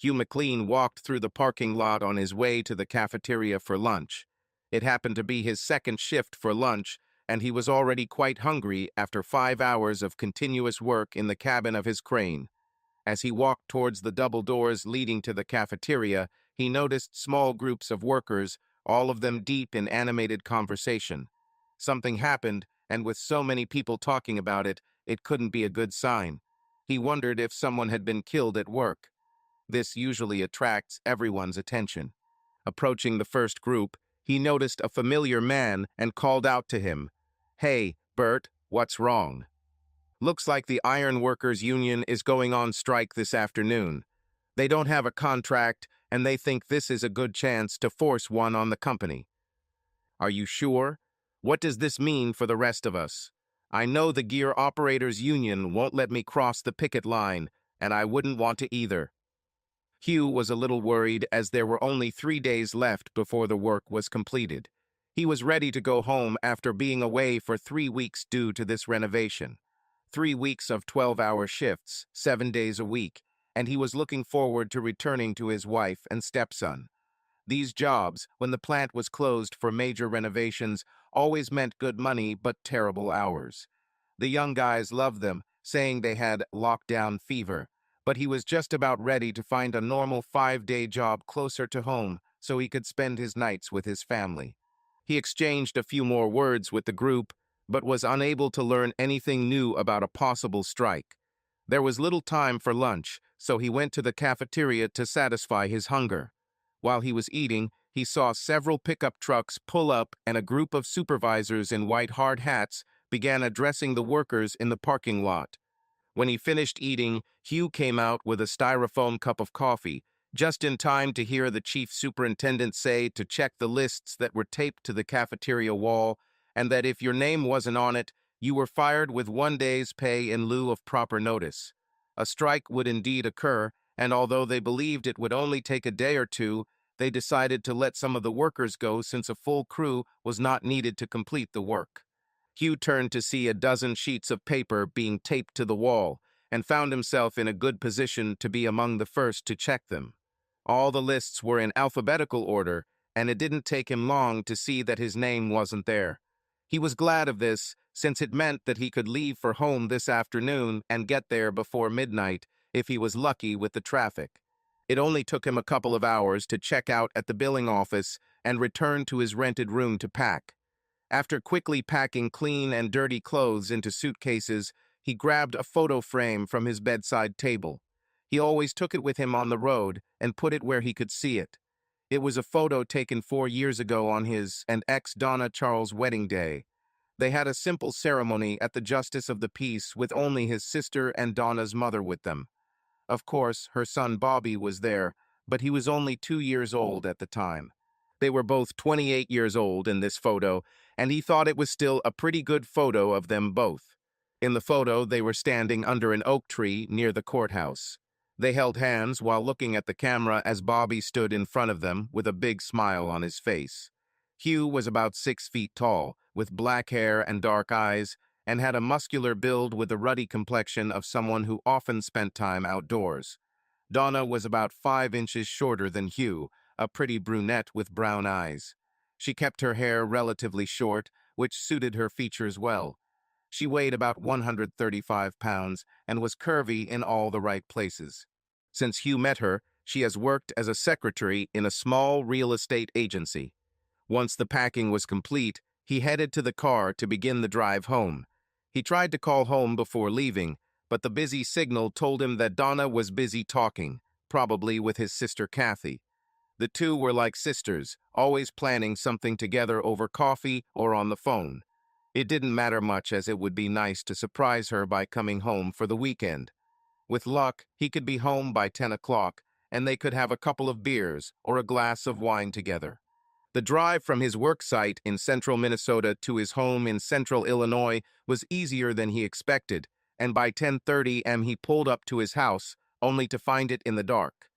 Hugh McLean walked through the parking lot on his way to the cafeteria for lunch. It happened to be his second shift for lunch, and he was already quite hungry after 5 hours of continuous work in the cabin of his crane. As he walked towards the double doors leading to the cafeteria, he noticed small groups of workers, all of them deep in animated conversation. Something happened, and with so many people talking about it, it couldn't be a good sign. He wondered if someone had been killed at work. This usually attracts everyone's attention. Approaching the first group, he noticed a familiar man and called out to him, "Hey, Bert, what's wrong?" "Looks like the Iron Workers Union is going on strike this afternoon. They don't have a contract, and they think this is a good chance to force one on the company." "Are you sure? What does this mean for the rest of us? I know the Gear Operators Union won't let me cross the picket line, and I wouldn't want to either." Hugh was a little worried as there were only 3 days left before the work was completed. He was ready to go home after being away for 3 weeks due to this renovation. 3 weeks of 12-hour shifts, 7 days a week, and he was looking forward to returning to his wife and stepson. These jobs, when the plant was closed for major renovations, always meant good money but terrible hours. The young guys loved them, saying they had lockdown fever, but he was just about ready to find a normal 5-day job closer to home so he could spend his nights with his family. He exchanged a few more words with the group, but was unable to learn anything new about a possible strike. There was little time for lunch, so he went to the cafeteria to satisfy his hunger. While he was eating, he saw several pickup trucks pull up and a group of supervisors in white hard hats began addressing the workers in the parking lot. When he finished eating, Hugh came out with a styrofoam cup of coffee, just in time to hear the chief superintendent say to check the lists that were taped to the cafeteria wall, and that if your name wasn't on it, you were fired with 1 day's pay in lieu of proper notice. A strike would indeed occur, and although they believed it would only take a day or two, they decided to let some of the workers go since a full crew was not needed to complete the work. Hugh turned to see a dozen sheets of paper being taped to the wall, and found himself in a good position to be among the first to check them. All the lists were in alphabetical order, and it didn't take him long to see that his name wasn't there. He was glad of this, since it meant that he could leave for home this afternoon and get there before midnight if he was lucky with the traffic. It only took him a couple of hours to check out at the billing office and return to his rented room to pack. After quickly packing clean and dirty clothes into suitcases, he grabbed a photo frame from his bedside table. He always took it with him on the road and put it where he could see it. It was a photo taken 4 years ago on his and ex-Donna Charles' wedding day. They had a simple ceremony at the Justice of the Peace with only his sister and Donna's mother with them. Of course, her son Bobby was there, but he was only 2 years old at the time. They were both 28 years old in this photo, and he thought it was still a pretty good photo of them both. In the photo, they were standing under an oak tree near the courthouse. They held hands while looking at the camera as Bobby stood in front of them with a big smile on his face. Hugh was about 6 feet tall, with black hair and dark eyes, and had a muscular build with the ruddy complexion of someone who often spent time outdoors. Donna was about 5 inches shorter than Hugh, a pretty brunette with brown eyes. She kept her hair relatively short, which suited her features well. She weighed about 135 pounds and was curvy in all the right places. Since Hugh met her, she has worked as a secretary in a small real estate agency. Once the packing was complete, he headed to the car to begin the drive home. He tried to call home before leaving, but the busy signal told him that Donna was busy talking, probably with his sister Kathy. The two were like sisters, always planning something together over coffee or on the phone. It didn't matter much, as it would be nice to surprise her by coming home for the weekend. With luck, he could be home by 10 o'clock, and they could have a couple of beers or a glass of wine together. The drive from his work site in central Minnesota to his home in central Illinois was easier than he expected, and by 10:30 am he pulled up to his house, only to find it in the dark.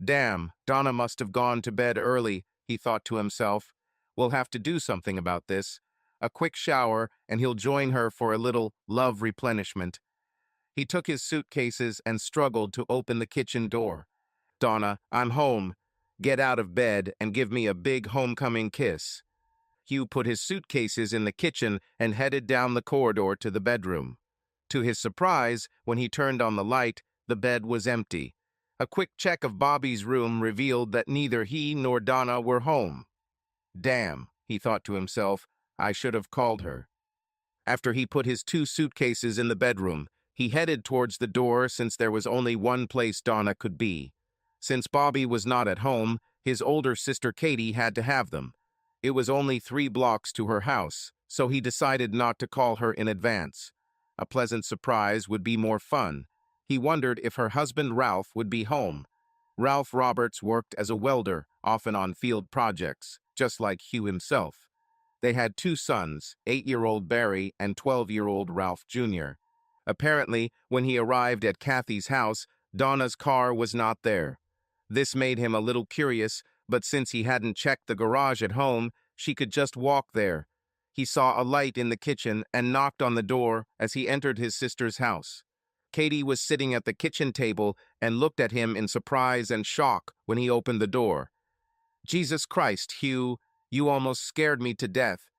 Damn, Donna must have gone to bed early, he thought to himself. We'll have to do something about this. A quick shower, and he'll join her for a little love replenishment. He took his suitcases and struggled to open the kitchen door. Donna, I'm home. Get out of bed and give me a big homecoming kiss." Hugh put his suitcases in the kitchen and headed down the corridor to the bedroom. To his surprise, when he turned on the light, the bed was empty. A quick check of Bobby's room revealed that neither he nor Donna were home. Damn, he thought to himself, I should have called her. After he put his 2 suitcases in the bedroom, he headed towards the door since there was only one place Donna could be. Since Bobby was not at home, his older sister Katie had to have them. It was only 3 blocks to her house, so he decided not to call her in advance. A pleasant surprise would be more fun. He wondered if her husband Ralph would be home. Ralph Roberts worked as a welder, often on field projects, just like Hugh himself. They had 2 sons, 8-year-old Barry and 12-year-old Ralph Jr. Apparently, when he arrived at Kathy's house, Donna's car was not there. This made him a little curious, but since he hadn't checked the garage at home, she could just walk there. He saw a light in the kitchen and knocked on the door as he entered his sister's house. Katie was sitting at the kitchen table and looked at him in surprise and shock when he opened the door. "Jesus Christ, Hugh, you almost scared me to death.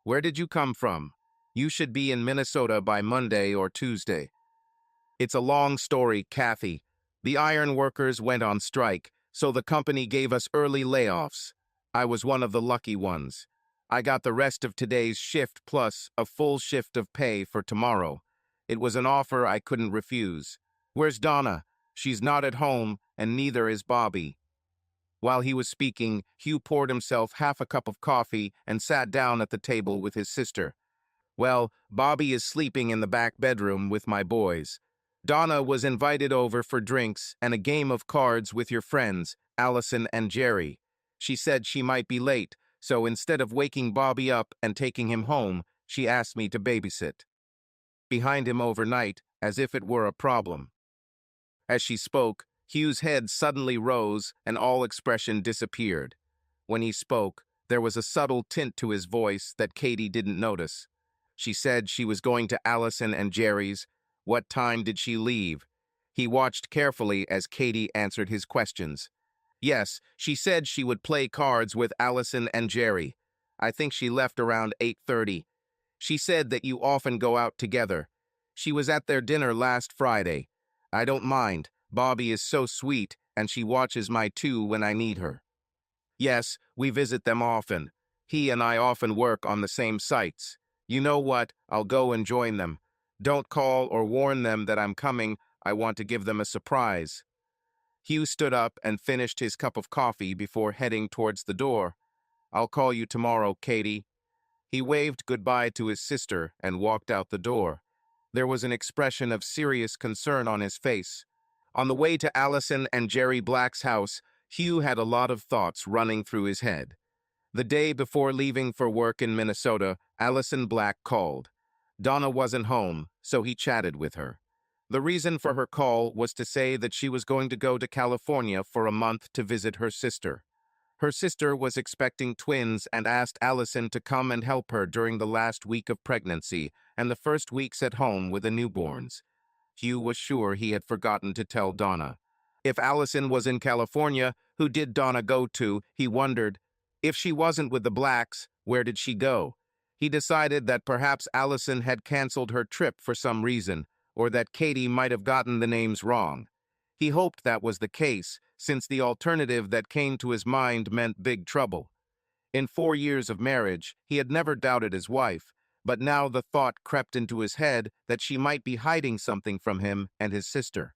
Where did you come from? You should be in Minnesota by Monday or Tuesday." "It's a long story, Kathy. The iron workers went on strike, so the company gave us early layoffs. I was one of the lucky ones. I got the rest of today's shift plus a full shift of pay for tomorrow. It was an offer I couldn't refuse. Where's Donna? She's not at home, and neither is Bobby." While he was speaking, Hugh poured himself half a cup of coffee and sat down at the table with his sister. "Well, Bobby is sleeping in the back bedroom with my boys. Donna was invited over for drinks and a game of cards with your friends, Allison and Jerry. She said she might be late, so instead of waking Bobby up and taking him home, she asked me to babysit behind him overnight, as if it were a problem." As she spoke, Hugh's head suddenly rose and all expression disappeared. When he spoke, there was a subtle tint to his voice that Katie didn't notice. She said she was going to Allison and Jerry's. What time did she leave? He watched carefully as Katie answered his questions. "Yes, she said she would play cards with Allison and Jerry. I think she left around 8:30. She said that you often go out together. She was at their dinner last Friday. I don't mind. Bobby is so sweet, and she watches my 2 when I need her. Yes, we visit them often. He and I often work on the same sites. You know what? I'll go and join them. Don't call or warn them that I'm coming. I want to give them a surprise." Hugh stood up and finished his cup of coffee before heading towards the door. "I'll call you tomorrow, Katie." He waved goodbye to his sister and walked out the door. There was an expression of serious concern on his face. On the way to Allison and Jerry Black's house, Hugh had a lot of thoughts running through his head. The day before leaving for work in Minnesota, Allison Black called. Donna wasn't home, so he chatted with her. The reason for her call was to say that she was going to go to California for a month to visit her sister. Her sister was expecting twins and asked Allison to come and help her during the last week of pregnancy and the first weeks at home with the newborns. Hugh was sure he had forgotten to tell Donna. If Allison was in California, who did Donna go to, he wondered. If she wasn't with the Blacks, where did she go? He decided that perhaps Allison had canceled her trip for some reason, or that Katie might have gotten the names wrong. He hoped that was the case, since the alternative that came to his mind meant big trouble. In 4 years of marriage, he had never doubted his wife, but now the thought crept into his head that she might be hiding something from him and his sister.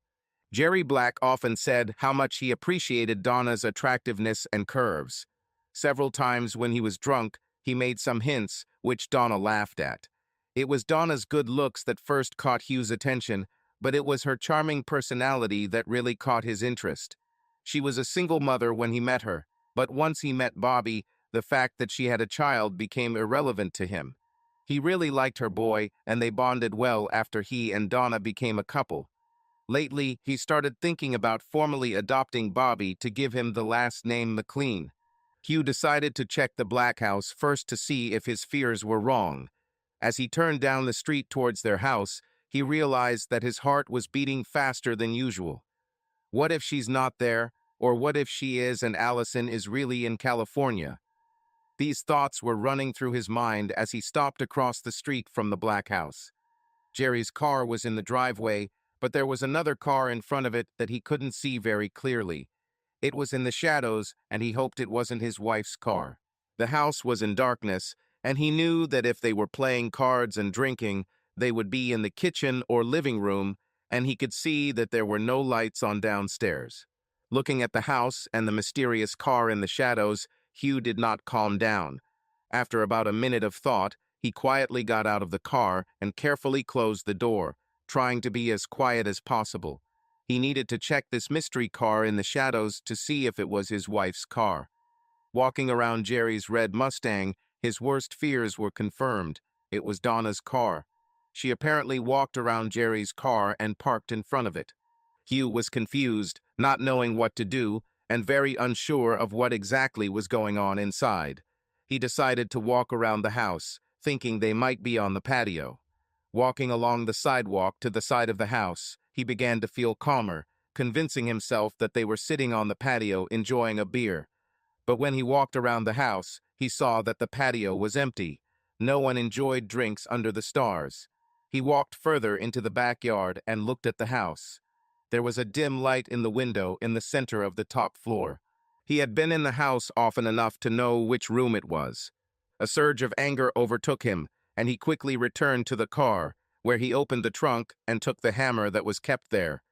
Jerry Black often said how much he appreciated Donna's attractiveness and curves. Several times when he was drunk, he made some hints, which Donna laughed at. It was Donna's good looks that first caught Hugh's attention, but it was her charming personality that really caught his interest. She was a single mother when he met her, but once he met Bobby, the fact that she had a child became irrelevant to him. He really liked her boy, and they bonded well after he and Donna became a couple. Lately, he started thinking about formally adopting Bobby to give him the last name McLean. Hugh decided to check the Black house first to see if his fears were wrong. As he turned down the street towards their house, he realized that his heart was beating faster than usual. What if she's not there? Or what if she is and Allison is really in California? These thoughts were running through his mind as he stopped across the street from the black house. Jerry's car was in the driveway, but there was another car in front of it that he couldn't see very clearly. It was in the shadows, and he hoped it wasn't his wife's car. The house was in darkness, and he knew that if they were playing cards and drinking, they would be in the kitchen or living room, and he could see that there were no lights on downstairs. Looking at the house and the mysterious car in the shadows, Hugh did not calm down. After about a minute of thought, he quietly got out of the car and carefully closed the door, trying to be as quiet as possible. He needed to check this mystery car in the shadows to see if it was his wife's car. Walking around Jerry's red Mustang, his worst fears were confirmed. It was Donna's car. She apparently walked around Jerry's car and parked in front of it. Hugh was confused, not knowing what to do, and very unsure of what exactly was going on inside. He decided to walk around the house, thinking they might be on the patio. Walking along the sidewalk to the side of the house, he began to feel calmer, convincing himself that they were sitting on the patio enjoying a beer. But when he walked around the house, he saw that the patio was empty. No one enjoyed drinks under the stars. He walked further into the backyard and looked at the house. There was a dim light in the window in the center of the top floor. He had been in the house often enough to know which room it was. A surge of anger overtook him, and he quickly returned to the car, where he opened the trunk and took the hammer that was kept there.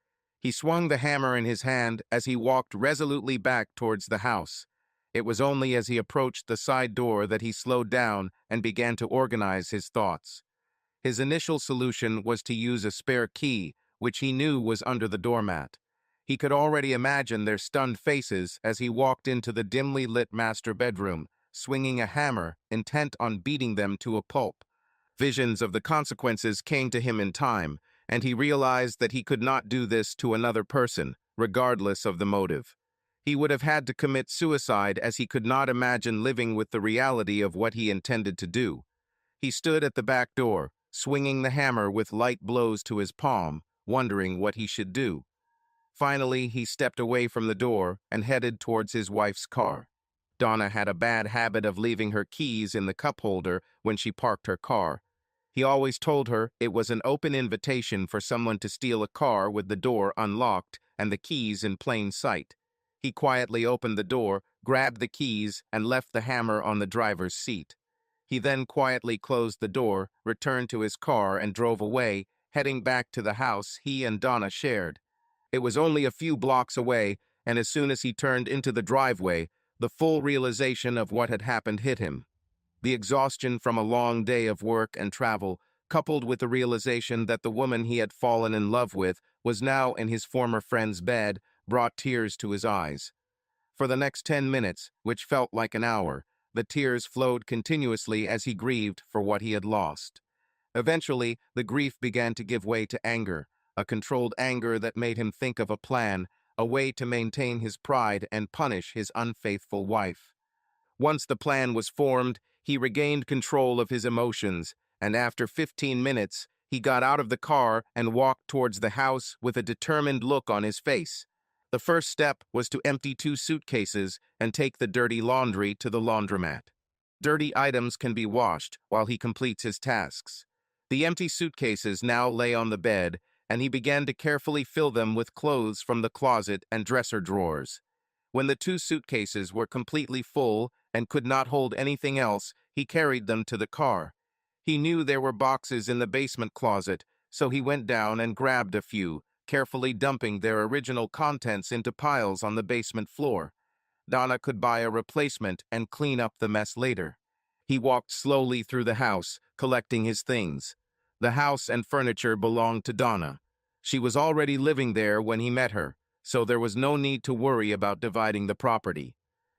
He swung the hammer in his hand as he walked resolutely back towards the house. It was only as he approached the side door that he slowed down and began to organize his thoughts. His initial solution was to use a spare key, which he knew was under the doormat. He could already imagine their stunned faces as he walked into the dimly lit master bedroom, swinging a hammer, intent on beating them to a pulp. Visions of the consequences came to him in time, and he realized that he could not do this to another person, regardless of the motive. He would have had to commit suicide, as he could not imagine living with the reality of what he intended to do. He stood at the back door, swinging the hammer with light blows to his palm, wondering what he should do. Finally, he stepped away from the door and headed towards his wife's car. Donna had a bad habit of leaving her keys in the cup holder when she parked her car. He always told her it was an open invitation for someone to steal a car with the door unlocked and the keys in plain sight. He quietly opened the door, grabbed the keys, and left the hammer on the driver's seat. He then quietly closed the door, returned to his car, and drove away, heading back to the house he and Donna shared. It was only a few blocks away, and as soon as he turned into the driveway, the full realization of what had happened hit him. The exhaustion from a long day of work and travel, coupled with the realization that the woman he had fallen in love with was now in his former friend's bed, brought tears to his eyes. For the next 10 minutes, which felt like an hour, the tears flowed continuously as he grieved for what he had lost. Eventually, the grief began to give way to anger, a controlled anger that made him think of a plan, a way to maintain his pride and punish his unfaithful wife. Once the plan was formed, he regained control of his emotions, and after 15 minutes, he got out of the car and walked towards the house with a determined look on his face. The first step was to empty 2 suitcases and take the dirty laundry to the laundromat. Dirty items can be washed while he completes his tasks. The empty suitcases now lay on the bed, and he began to carefully fill them with clothes from the closet and dresser drawers. When the 2 suitcases were completely full and could not hold anything else, he carried them to the car. He knew there were boxes in the basement closet, so he went down and grabbed a few, carefully dumping their original contents into piles on the basement floor. Donna could buy a replacement and clean up the mess later. He walked slowly through the house, collecting his things. The house and furniture belonged to Donna. She was already living there when he met her, so there was no need to worry about dividing the property.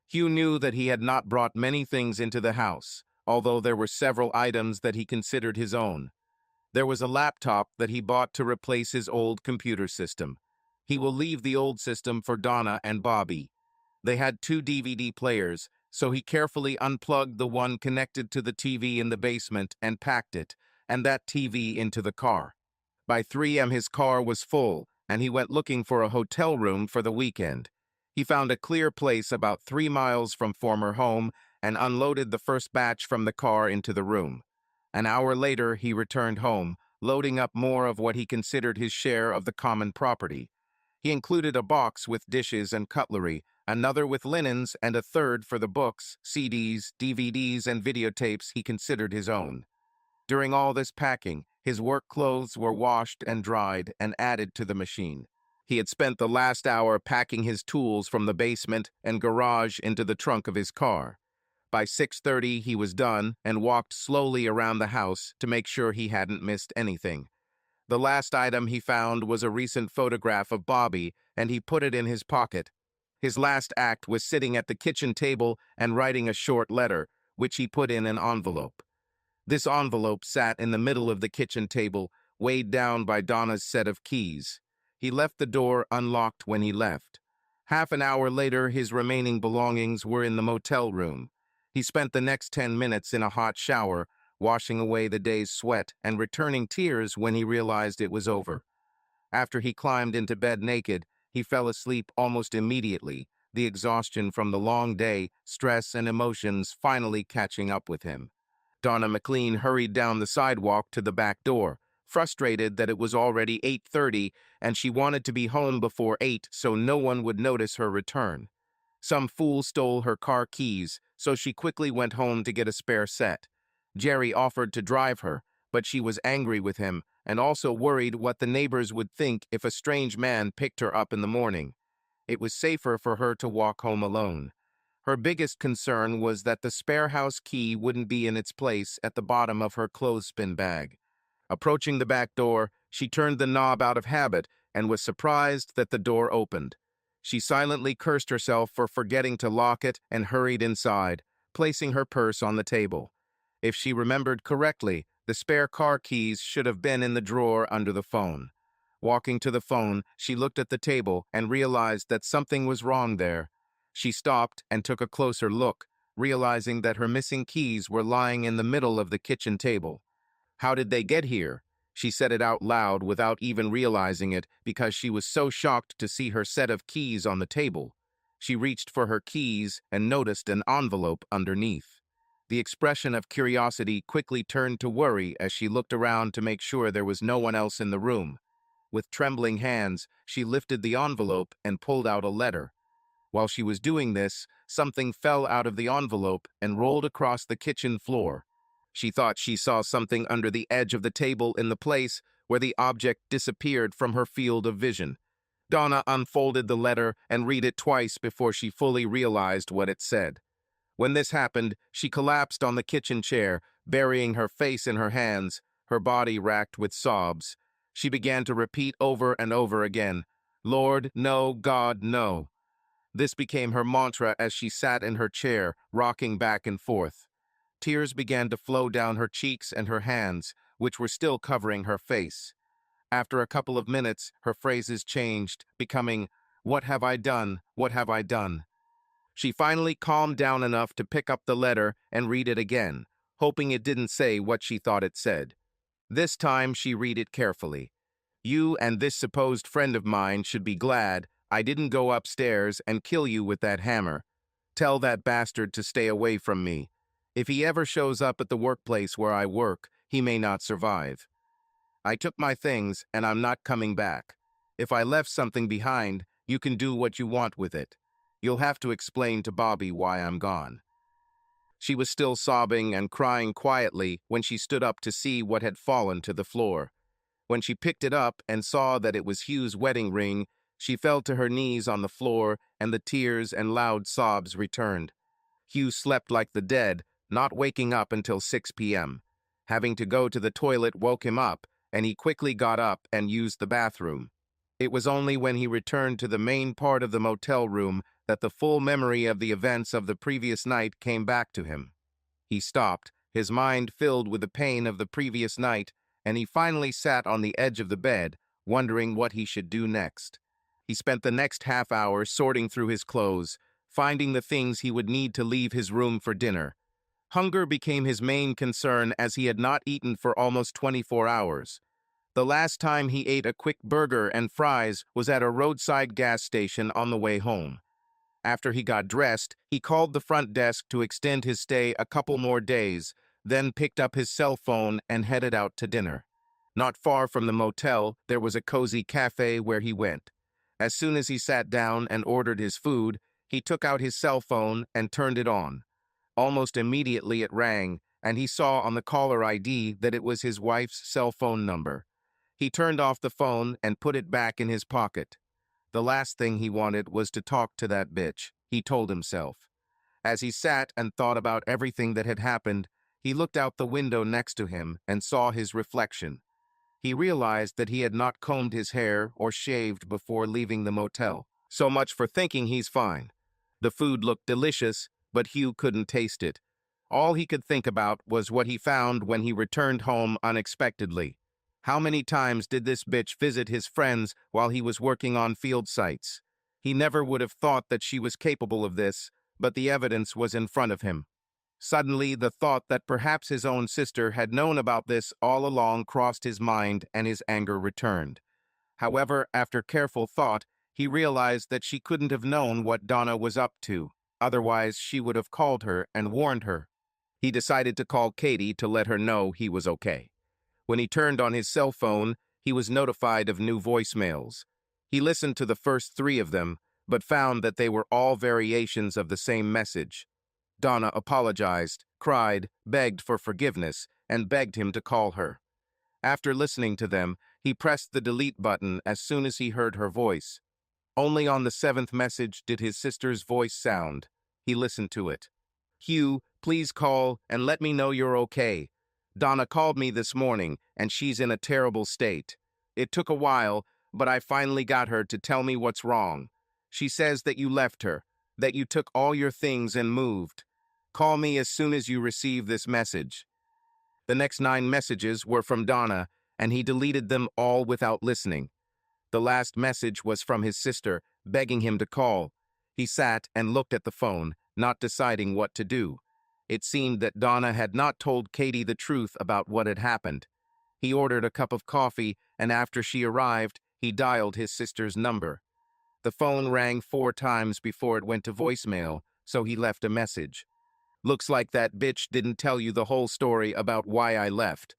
Hugh knew that he had not brought many things into the house, although there were several items that he considered his own. There was a laptop that he bought to replace his old computer system. He will leave the old system for Donna and Bobby. They had 2 DVD players, so he carefully unplugged the one connected to the TV in the basement and packed it, and that TV into the car. By 3 a.m. his car was full, and he went looking for a hotel room for the weekend. He found a clear place about 3 miles from former home and unloaded the first batch from the car into the room. An hour later, he returned home, loading up more of what he considered his share of the common property. He included a box with dishes and cutlery, another with linens, and a third for the books, CDs, DVDs, and videotapes he considered his own. During all this packing, his work clothes were washed and dried and added to the machine. He had spent the last hour packing his tools from the basement and garage into the trunk of his car. By 6:30, he was done and walked slowly around the house to make sure he hadn't missed anything. The last item he found was a recent photograph of Bobby, and he put it in his pocket. His last act was sitting at the kitchen table and writing a short letter, which he put in an envelope. This envelope sat in the middle of the kitchen table, weighed down by Donna's set of keys. He left the door unlocked when he left. Half an hour later, his remaining belongings were in the motel room. He spent the next 10 minutes in a hot shower, washing away the day's sweat and returning tears when he realized it was over. After he climbed into bed naked, he fell asleep almost immediately, the exhaustion from the long day, stress, and emotions finally catching up with him. Donna McLean hurried down the sidewalk to the back door, frustrated that it was already 8:30 and she wanted to be home before 8 so no one would notice her return. Some fool stole her car keys, so she quickly went home to get a spare set. Jerry offered to drive her, but she was angry with him and also worried what the neighbors would think if a strange man picked her up in the morning. It was safer for her to walk home alone. Her biggest concern was that the spare house key wouldn't be in its place at the bottom of her clothespin bag. Approaching the back door, she turned the knob out of habit and was surprised that the door opened. She silently cursed herself for forgetting to lock it and hurried inside, placing her purse on the table. If she remembered correctly, the spare car keys should have been in the drawer under the phone. Walking to the phone, she looked at the table and realized that something was wrong there. She stopped and took a closer look, realizing that her missing keys were lying in the middle of the kitchen table. "How did they get here?" She said it out loud without even realizing it because she was so shocked to see her set of keys on the table. She reached for her keys and noticed an envelope underneath. The expression of curiosity quickly turned to worry as she looked around to make sure there was no one else in the room. With trembling hands, she lifted the envelope and pulled out a letter. While she was doing this, something fell out of the envelope and rolled across the kitchen floor. She thought she saw something under the edge of the table in the place where the object disappeared from her field of vision. Donna unfolded the letter and read it twice before she fully realized what it said. When this happened, she collapsed on the kitchen chair, burying her face in her hands, her body racked with sobs. She began to repeat over and over again, "Lord, no, God, no." This became her mantra as she sat in her chair, rocking back and forth. Tears began to flow down her cheeks and her hands, which were still covering her face. After a couple of minutes, her phrases changed, becoming, "What have I done? What have I done?" She finally calmed down enough to pick up the letter and read it again, hoping it didn't say what she thought it said. This time she read it carefully. "You and this supposed friend of mine should be glad I didn't go upstairs and kill you with that hammer. Tell that bastard to stay away from me. If he ever shows up at the workplace where I work, he may not survive. I took my things and I'm not coming back. If I left something behind, you can do what you want with it. You'll have to explain to Bobby why I'm gone." She was still sobbing and crying quietly when she stood up to see what had fallen to the floor. When she picked it up and saw that it was Hugh's wedding ring, she fell to her knees on the floor and the tears and loud sobs returned. Hugh slept like the dead, not waking up until 6 p.m. Having to go to the toilet woke him up, and he quickly got up and used the bathroom. It was only when he returned to the main part of the motel room that the full memory of the events of the previous night came back to him. He stopped, his mind filled with the pain of the previous night, and he finally sat on the edge of the bed, wondering what he should do next. He spent the next half hour sorting through his clothes, finding the things he would need to leave his room for dinner. Hunger became his main concern as he had not eaten for almost 24 hours. The last time he ate a quick burger and fries was at a roadside gas station on the way home. After he got dressed, he called the front desk to extend his stay a couple more days, then picked up his cell phone and headed out to dinner. Not far from the motel, there was a cozy cafe where he went. As soon as he sat down and ordered his food, he took out his cell phone and turned it on. Almost immediately it rang, and he saw on the caller ID that it was his wife's cell phone number. He turned off the phone and put it back in his pocket. The last thing he wanted was to talk to that bitch, he told himself. As he sat and thought about everything that had happened, he looked out the window next to him and saw his reflection. He realized that he had not combed his hair or shaved before leaving the motel. So much for thinking he's fine. The food looked delicious, but Hugh couldn't taste it. All he could think about was what he found when he returned home unexpectedly. How many times did this bitch visit his friends while he was working on field sites? He never would have thought that she was capable of this, but the evidence was in front of him. Suddenly, the thought that perhaps his own sister had known about this all along crossed his mind, and his anger returned. However, after careful thought, he realized that she couldn't have known what Donna was up to. Otherwise, she would have called her and warned her. He decided to call Katie to let her know he was okay. When he turned on his cell phone, he was notified of new voicemails. He listened to the first 3 of them, but found that they were all variations of the same message. Donna apologized, cried, begged for forgiveness, and begged him to call her. After listening to them, he pressed the delete button as soon as he heard her voice. Only on the 7th message did his sister's voice sound. He listened to it. "Hugh, please call and let me know you're okay. Donna called me this morning, and she's in a terrible state. It took a while, but I finally got her to tell me what's wrong. She says that you left her, that you took all your things and moved. Call me as soon as you receive this message." The next 9 messages were from Donna, and he deleted them all without listening. The last message was from his sister, begging him to call. He sat and looked at the phone, not deciding what to do. It seemed that Donna had not told Katie the truth about what had happened. He ordered a cup of coffee, and after she arrived, he dialed his sister's number. The phone rang 4 times before it went to voicemail, so he left a message. "Looks like that bitch didn't tell you the whole story about why I left.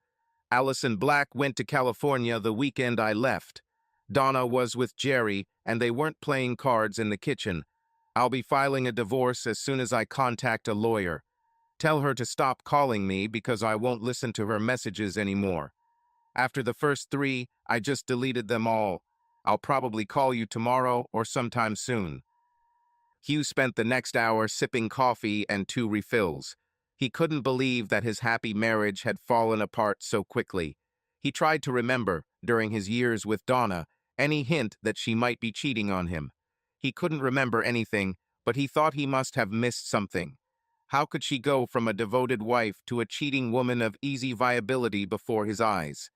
Allison Black went to California the weekend I left. Donna was with Jerry, and they weren't playing cards in the kitchen. I'll be filing a divorce as soon as I contact a lawyer. Tell her to stop calling me because I won't listen to her messages anymore. After the first 3, I just deleted them all. I'll probably call you tomorrow or sometime soon." Hugh spent the next hour sipping coffee and 2 refills. He couldn't believe that his happy marriage had fallen apart so quickly. He tried to remember, during his years with Donna, any hint that she might be cheating on him. He couldn't remember anything, but he thought he must have missed something. How could she go from a devoted wife to a cheating woman of easy viability before his eyes?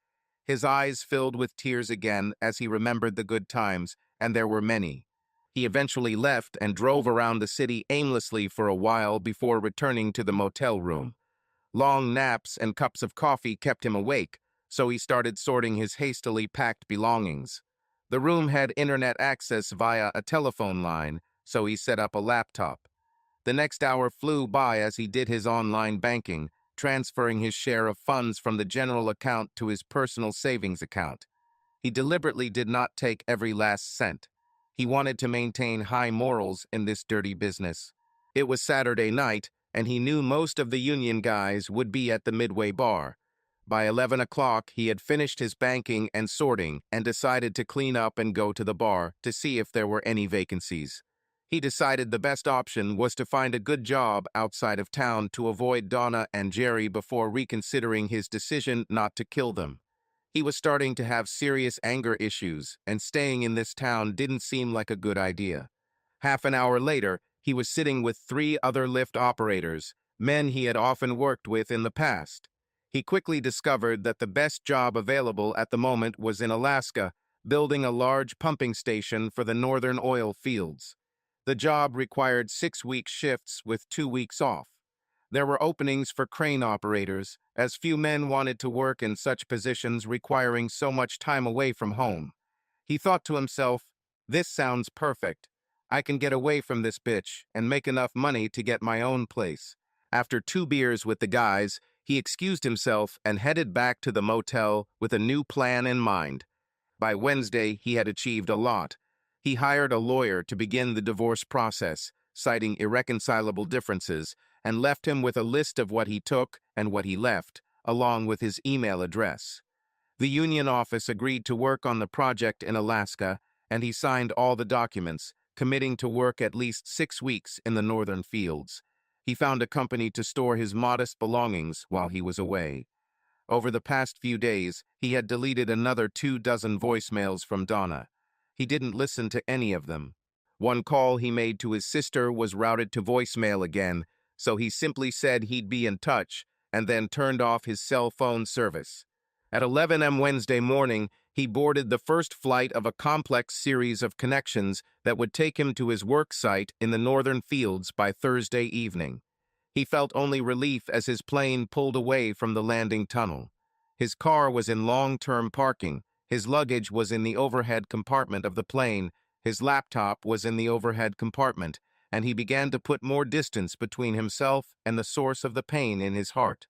His eyes filled with tears again as he remembered the good times, and there were many. He eventually left and drove around the city aimlessly for a while before returning to the motel room. Long naps and cups of coffee kept him awake, so he started sorting his hastily packed belongings. The room had internet access via a telephone line, so he set up a laptop. The next hour flew by as he did his online banking, transferring his share of funds from the general account to his personal savings account. He deliberately did not take every last cent. He wanted to maintain high morals in this dirty business. It was Saturday night, and he knew most of the union guys would be at the Midway bar. By 11 o'clock, he had finished his banking and sorting and decided to clean up and go to the bar to see if there were any vacancies. He decided the best option was to find a good job outside of town to avoid Donna and Jerry before reconsidering his decision not to kill them. He was starting to have serious anger issues, and staying in this town didn't seem like a good idea. Half an hour later, he was sitting with 3 other lift operators, men he had often worked with in the past. He quickly discovered that the best job available at the moment was in Alaska, building a large pumping station for the northern oil fields. The job required 6-week shifts with 2 weeks off. There were openings for crane operators, as few men wanted to work in such positions requiring so much time away from home. He thought to himself, "This sounds perfect. I can get away from this bitch and make enough money to get my own place. After 2 beers with the guys, he excused himself and headed back to the motel with a new plan in mind. By Wednesday, he had achieved a lot. He hired a lawyer to begin the divorce process, citing irreconcilable differences, and left him with a list of what he took and what he left, along with his email address. The union office agreed to work on the project in Alaska, and he signed all the documents, committing to work at least 6 weeks in the northern fields. He found a company to store his modest belongings while he was away. Over the past few days, he had deleted another 24 voicemails from Donna. He didn't listen to any of them. One call he made to his sister was routed to voicemail again, so he simply said he'd be in touch and then turned off his cell phone service. At 11 a.m. Wednesday morning, he boarded the first flight of a complex series of connections that would take him to his work site in the northern fields by Thursday evening. He felt only relief as his plane pulled away from the landing tunnel. His car was in long-term parking, his luggage was in the overhead compartment of the plane, his laptop was in the overhead compartment, and he began to put more distance between himself and the source of the pain in his heart.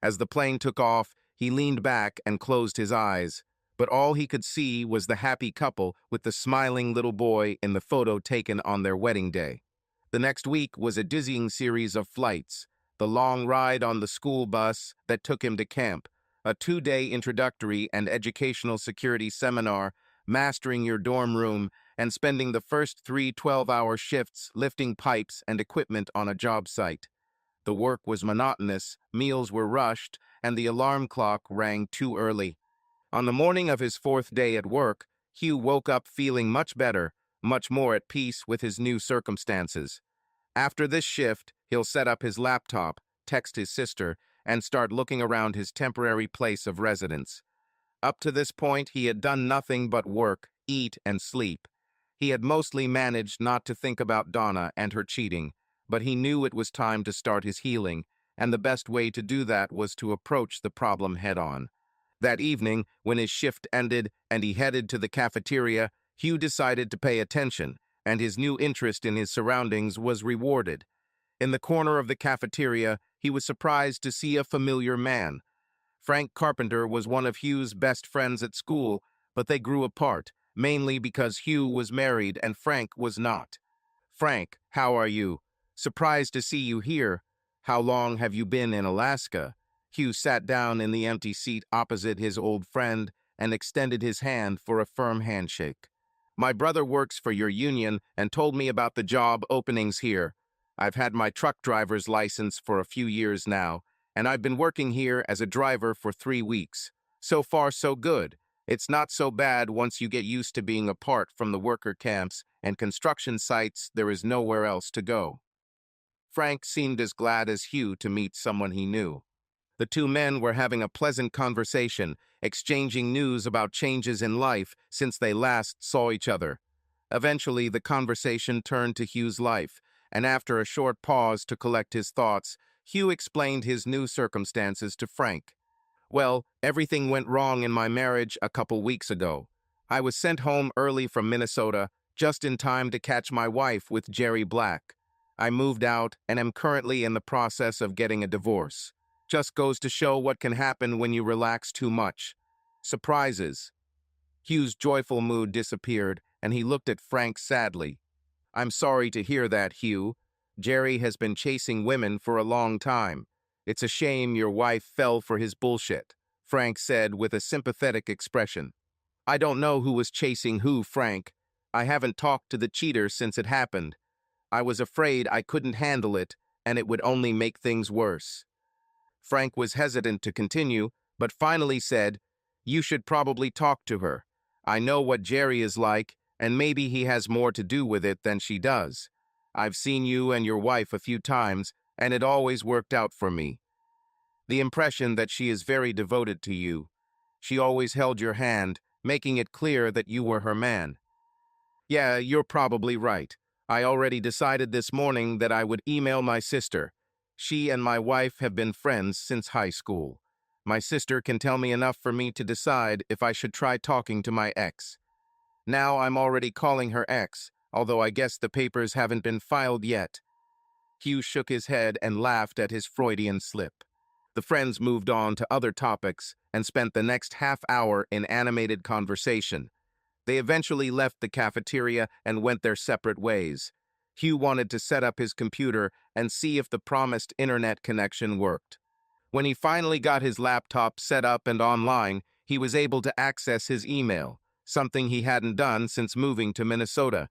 As the plane took off, he leaned back and closed his eyes, but all he could see was the happy couple with the smiling little boy in the photo taken on their wedding day. The next week was a dizzying series of flights, the long ride on the school bus that took him to camp, a 2-day introductory and educational security seminar, mastering your dorm room, and spending the first 3 12-hour shifts lifting pipes and equipment on a job site. The work was monotonous, meals were rushed, and the alarm clock rang too early. On the morning of his 4th day at work, Hugh woke up feeling much better, much more at peace with his new circumstances. After this shift, he'll set up his laptop, text his sister, and start looking around his temporary place of residence. Up to this point, he had done nothing but work, eat, and sleep. He had mostly managed not to think about Donna and her cheating, but he knew it was time to start his healing, and the best way to do that was to approach the problem head-on. That evening, when his shift ended and he headed to the cafeteria, Hugh decided to pay attention, and his new interest in his surroundings was rewarded. In the corner of the cafeteria, he was surprised to see a familiar man. Frank Carpenter was one of Hugh's best friends at school, but they grew apart, mainly because Hugh was married and Frank was not. "Frank, how are you? Surprised to see you here. How long have you been in Alaska?" Hugh sat down in the empty seat opposite his old friend and extended his hand for a firm handshake. "My brother works for your union and told me about the job openings here. I've had my truck driver's license for a few years now, and I've been working here as a driver for 3 weeks. So far, so good. It's not so bad once you get used to being apart from the worker camps and construction sites. There is nowhere else to go." Frank seemed as glad as Hugh to meet someone he knew. The two men were having a pleasant conversation, exchanging news about changes in life since they last saw each other. Eventually, the conversation turned to Hugh's life, and after a short pause to collect his thoughts, Hugh explained his new circumstances to Frank. "Well, everything went wrong in my marriage a couple weeks ago. I was sent home early from Minnesota, just in time to catch my wife with Jerry Black. I moved out and am currently in the process of getting a divorce. Just goes to show what can happen when you relax too much. Surprises." Hugh's joyful mood disappeared, and he looked at Frank sadly. "I'm sorry to hear that, Hugh. Jerry has been chasing women for a long time. It's a shame your wife fell for his bullshit," Frank said with a sympathetic expression. "I don't know who was chasing who, Frank. I haven't talked to the cheater since it happened. I was afraid I couldn't handle it, and it would only make things worse." Frank was hesitant to continue, but finally said, "You should probably talk to her. I know what Jerry is like, and maybe he has more to do with it than she does. I've seen you and your wife a few times, and it always worked out for me. The impression that she is very devoted to you. She always held your hand, making it clear that you were her man." "Yeah, you're probably right. I already decided this morning that I would email my sister. She and my wife have been friends since high school. My sister can tell me enough for me to decide if I should try talking to my ex. Now I'm already calling her ex. although I guess the papers haven't been filed yet." Hugh shook his head and laughed at his Freudian slip. The friends moved on to other topics and spent the next half hour in animated conversation. They eventually left the cafeteria and went their separate ways. Hugh wanted to set up his computer and see if the promised internet connection worked. When he finally got his laptop set up and online, he was able to access his email, something he hadn't done since moving to Minnesota.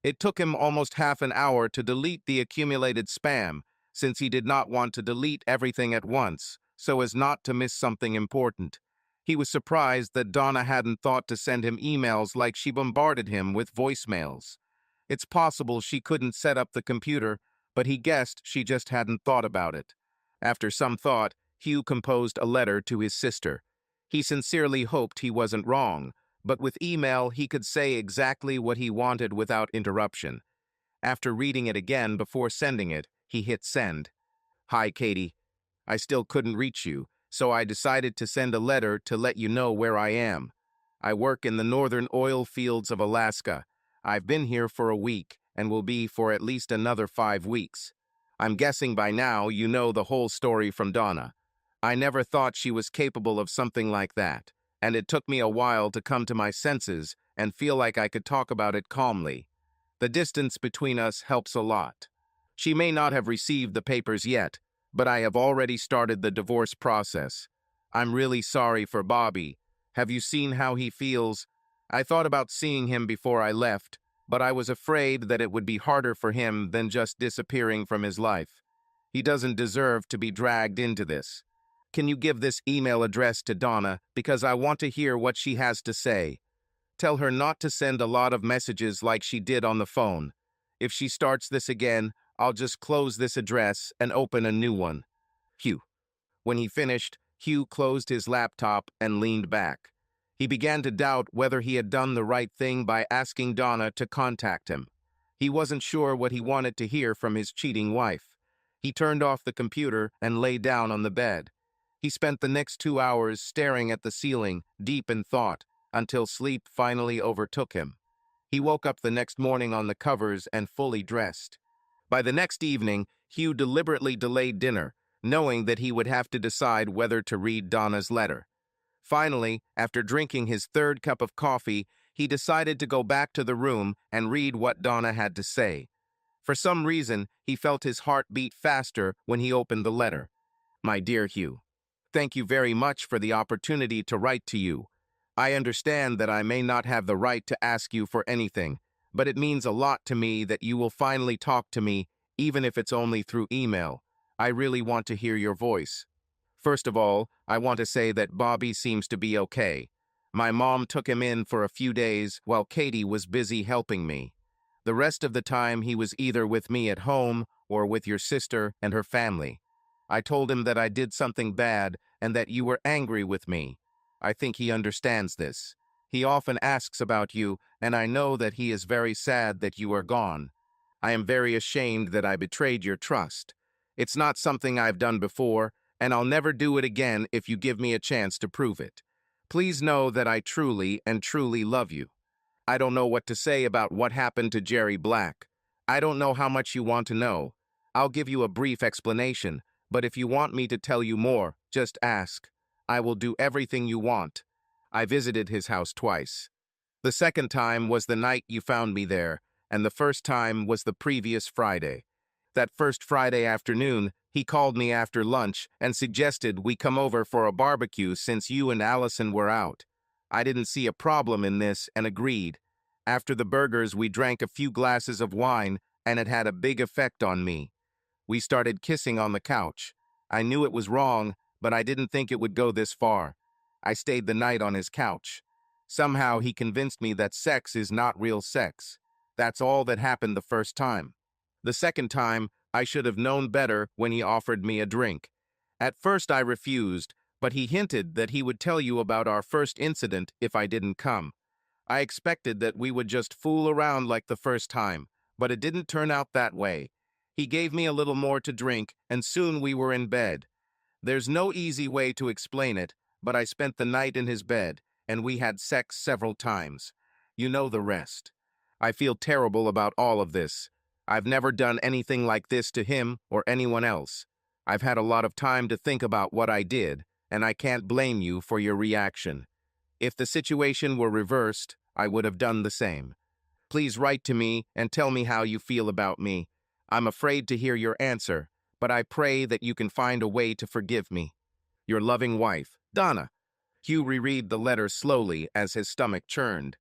It took him almost half an hour to delete the accumulated spam, since he did not want to delete everything at once, so as not to miss something important. He was surprised that Donna hadn't thought to send him emails like she bombarded him with voicemails. It's possible she couldn't set up the computer, but he guessed she just hadn't thought about it. After some thought, Hugh composed a letter to his sister. He sincerely hoped he wasn't wrong, but with email he could say exactly what he wanted without interruption. After reading it again before sending it, he hit send. "Hi, Katie. I still couldn't reach you, so I decided to send a letter to let you know where I am. I work in the northern oil fields of Alaska. I've been here for a week and will be for at least another 5 weeks. I'm guessing by now you know the whole story from Donna. I never thought she was capable of something like that, and it took me a while to come to my senses and feel like I could talk about it calmly. The distance between us helps a lot. She may not have received the papers yet, but I have already started the divorce process. I'm really sorry for Bobby. Have you seen how he feels? I thought about seeing him before I left, but I was afraid that it would be harder for him than just disappearing from his life. He doesn't deserve to be dragged into this. Can you give this email address to Donna, because I want to hear what she has to say. Tell her not to send a lot of messages like she did on the phone. If she starts this again, I'll just close this address and open a new one. Hugh." When he finished, Hugh closed his laptop and leaned back. He began to doubt whether he had done the right thing by asking Donna to contact him. He wasn't sure what he wanted to hear from his cheating wife. He turned off the computer and lay down on the bed. He spent the next 2 hours staring at the ceiling, deep in thought, until sleep finally overtook him. He woke up the next morning on the covers and fully dressed. By the next evening, Hugh deliberately delayed dinner, knowing that he would have to decide whether to read Donna's letter. Finally, after drinking his third cup of coffee, he decided to go back to the room and read what Donna had to say. For some reason, he felt his heart beat faster when he opened the letter. "My dear Hugh, thank you very much for the opportunity to write to you. I understand that I may not have the right to ask you for anything, but it means a lot to me that you will finally talk to me, even if it's only through email. I really want to hear your voice. First of all, I want to say that Bobby seems to be okay. My mom took him in for a few days while Katie was busy helping me. The rest of the time he was either with me at home or with your sister and her family. I told him that I did something bad and that you were angry with me. I think he understands this. He often asks about you, and I know that he is very sad that you are gone. I am very ashamed that I betrayed your trust. It's not something I've done before, and I'll never do it again if you give me a chance to prove it. Please know that I truly and truly love you. I don't know what to say about what happened to Jerry Black. I don't know how much you want to know. I'll give you a brief explanation, but if you want me to tell you more, just ask. I will do everything you want. I visited his house twice. The second time was the night you found me there, and the first time was the previous Friday. That first Friday afternoon, he called me after lunch and suggested we come over for a barbecue since you and Allison were out. I didn't see a problem in this and agreed. After the burgers, we drank a few glasses of wine, and it had a big effect on me. We started kissing on the couch. I knew it was wrong, but I didn't think it would go this far. I stayed the night on his couch. Somehow he convinced me that sex is not real sex. That's all that happened the first time. The second time, I should have known better when he offered me a drink. At first I refused, but he hinted that he would tell you about our first incident if I didn't come. I expected that we would just fool around like the first time, but it didn't turn out that way. He gave me a little more to drink, and soon we were in bed. There's no easy way to explain it, but I spent the night in his bed, and we had sex several times. You know the rest. I feel terrible about all of this. I've never done anything like this to him or anyone else. I've had a lot of time to think about what I did, and I can't blame you for your reaction. If the situation were reversed, I would have done the same. Please write to me and tell me how you feel about me. I'm afraid to hear your answer, but I pray that you can find a way to forgive me. Your loving wife, Donna. Hugh reread the letter slowly as his stomach churned.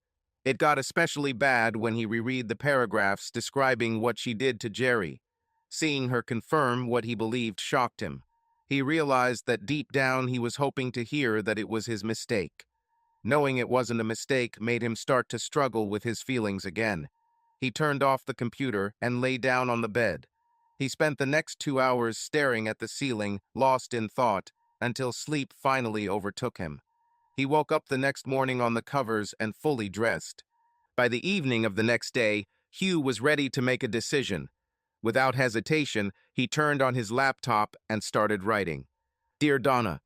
It got especially bad when he reread the paragraphs describing what she did to Jerry. Seeing her confirm what he believed shocked him. He realized that deep down he was hoping to hear that it was his mistake. Knowing it wasn't a mistake made him start to struggle with his feelings again. He turned off the computer and lay down on the bed. He spent the next 2 hours staring at the ceiling, lost in thought, until sleep finally overtook him. He woke up the next morning on the covers and fully dressed. By the evening of the next day, Hugh was ready to make a decision. Without hesitation, he turned on his laptop and started writing. Dear Donna,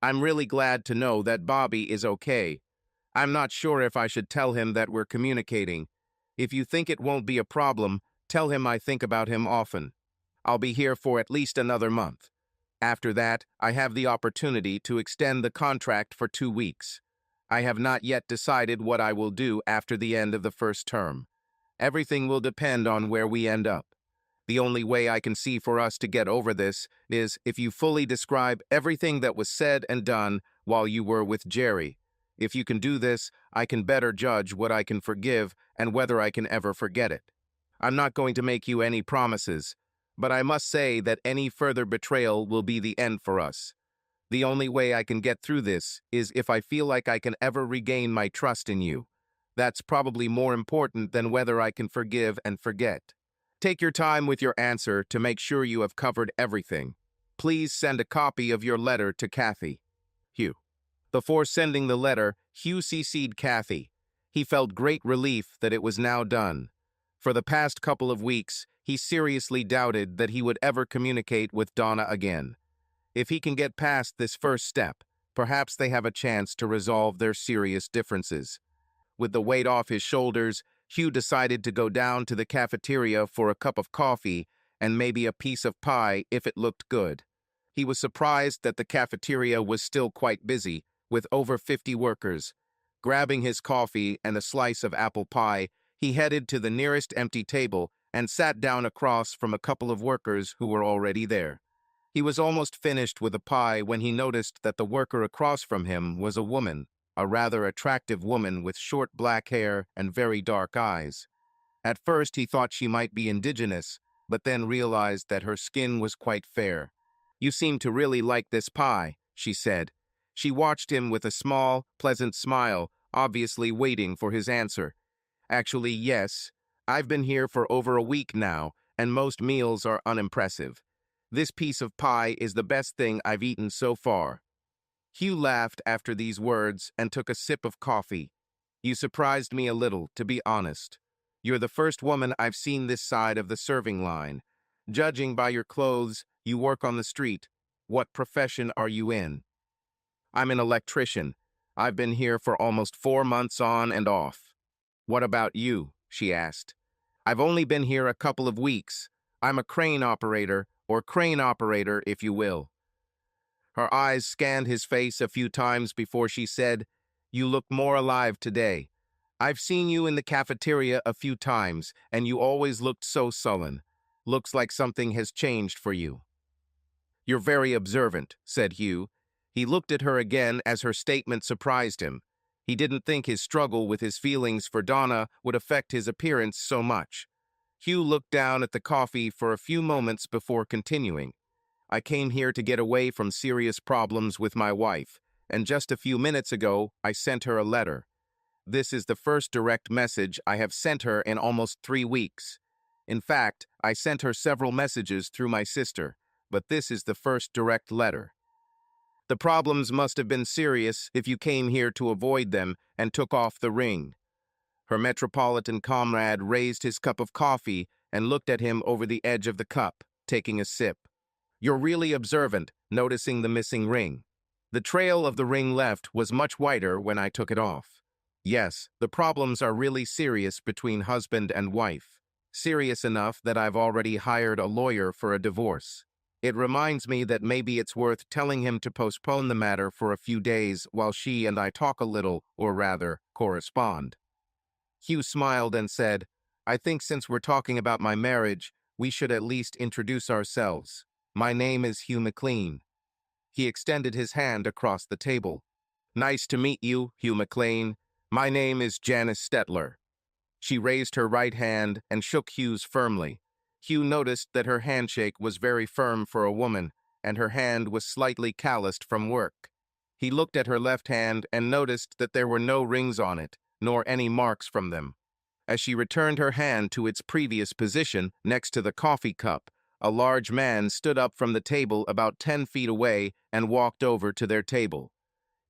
I'm really glad to know that Bobby is okay. I'm not sure if I should tell him that we're communicating. If you think it won't be a problem, tell him I think about him often. I'll be here for at least another month. After that, I have the opportunity to extend the contract for 2 weeks. I have not yet decided what I will do after the end of the first term. Everything will depend on where we end up. The only way I can see for us to get over this is if you fully describe everything that was said and done while you were with Jerry. If you can do this, I can better judge what I can forgive and whether I can ever forget it. I'm not going to make you any promises, but I must say that any further betrayal will be the end for us. The only way I can get through this is if I feel like I can ever regain my trust in you. That's probably more important than whether I can forgive and forget. Take your time with your answer to make sure you have covered everything. Please send a copy of your letter to Kathy. Hugh. Before sending the letter, Hugh CC'd Kathy. He felt great relief that it was now done. For the past couple of weeks, he seriously doubted that he would ever communicate with Donna again. If he can get past this first step, perhaps they have a chance to resolve their serious differences. With the weight off his shoulders, Hugh decided to go down to the cafeteria for a cup of coffee and maybe a piece of pie if it looked good. He was surprised that the cafeteria was still quite busy, with over 50 workers. Grabbing his coffee and a slice of apple pie, he headed to the nearest empty table and sat down across from a couple of workers who were already there. He was almost finished with the pie when he noticed that the worker across from him was a woman, a rather attractive woman with short black hair and very dark eyes. At first he thought she might be indigenous, but then realized that her skin was quite fair. You seem to really like this pie, she said. She watched him with a small, pleasant smile, obviously waiting for his answer. Actually, yes. I've been here for over a week now, and most meals are unimpressive. This piece of pie is the best thing I've eaten so far. Hugh laughed after these words and took a sip of coffee. You surprised me a little, to be honest. You're the first woman I've seen this side of the serving line. Judging by your clothes, you work on the street. What profession are you in? I'm an electrician. I've been here for almost 4 months on and off. What about you? She asked. I've only been here a couple of weeks. I'm a crane operator, or crane operator, if you will. Her eyes scanned his face a few times before she said, You look more alive today. I've seen you in the cafeteria a few times, and you always looked so sullen. Looks like something has changed for you. You're very observant, said Hugh. He looked at her again as her statement surprised him. He didn't think his struggle with his feelings for Donna would affect his appearance so much. Hugh looked down at the coffee for a few moments before continuing. I came here to get away from serious problems with my wife, and just a few minutes ago, I sent her a letter. This is the first direct message I have sent her in almost 3 weeks. In fact, I sent her several messages through my sister, but this is the first direct letter. The problems must have been serious if you came here to avoid them and took off the ring. Her metropolitan comrade raised his cup of coffee and looked at him over the edge of the cup, taking a sip. You're really observant, noticing the missing ring. The trail of the ring left was much whiter when I took it off. Yes, the problems are really serious between husband and wife. Serious enough that I've already hired a lawyer for a divorce. It reminds me that maybe it's worth telling him to postpone the matter for a few days while she and I talk a little, or rather, correspond. Hugh smiled and said, I think since we're talking about my marriage, we should at least introduce ourselves. My name is Hugh McLean. He extended his hand across the table. Nice to meet you, Hugh McLean. My name is Janice Stetler. She raised her right hand and shook Hugh's firmly. Hugh noticed that her handshake was very firm for a woman, and her hand was slightly calloused from work. He looked at her left hand and noticed that there were no rings on it, nor any marks from them. As she returned her hand to its previous position next to the coffee cup, a large man stood up from the table about 10 feet away and walked over to their table.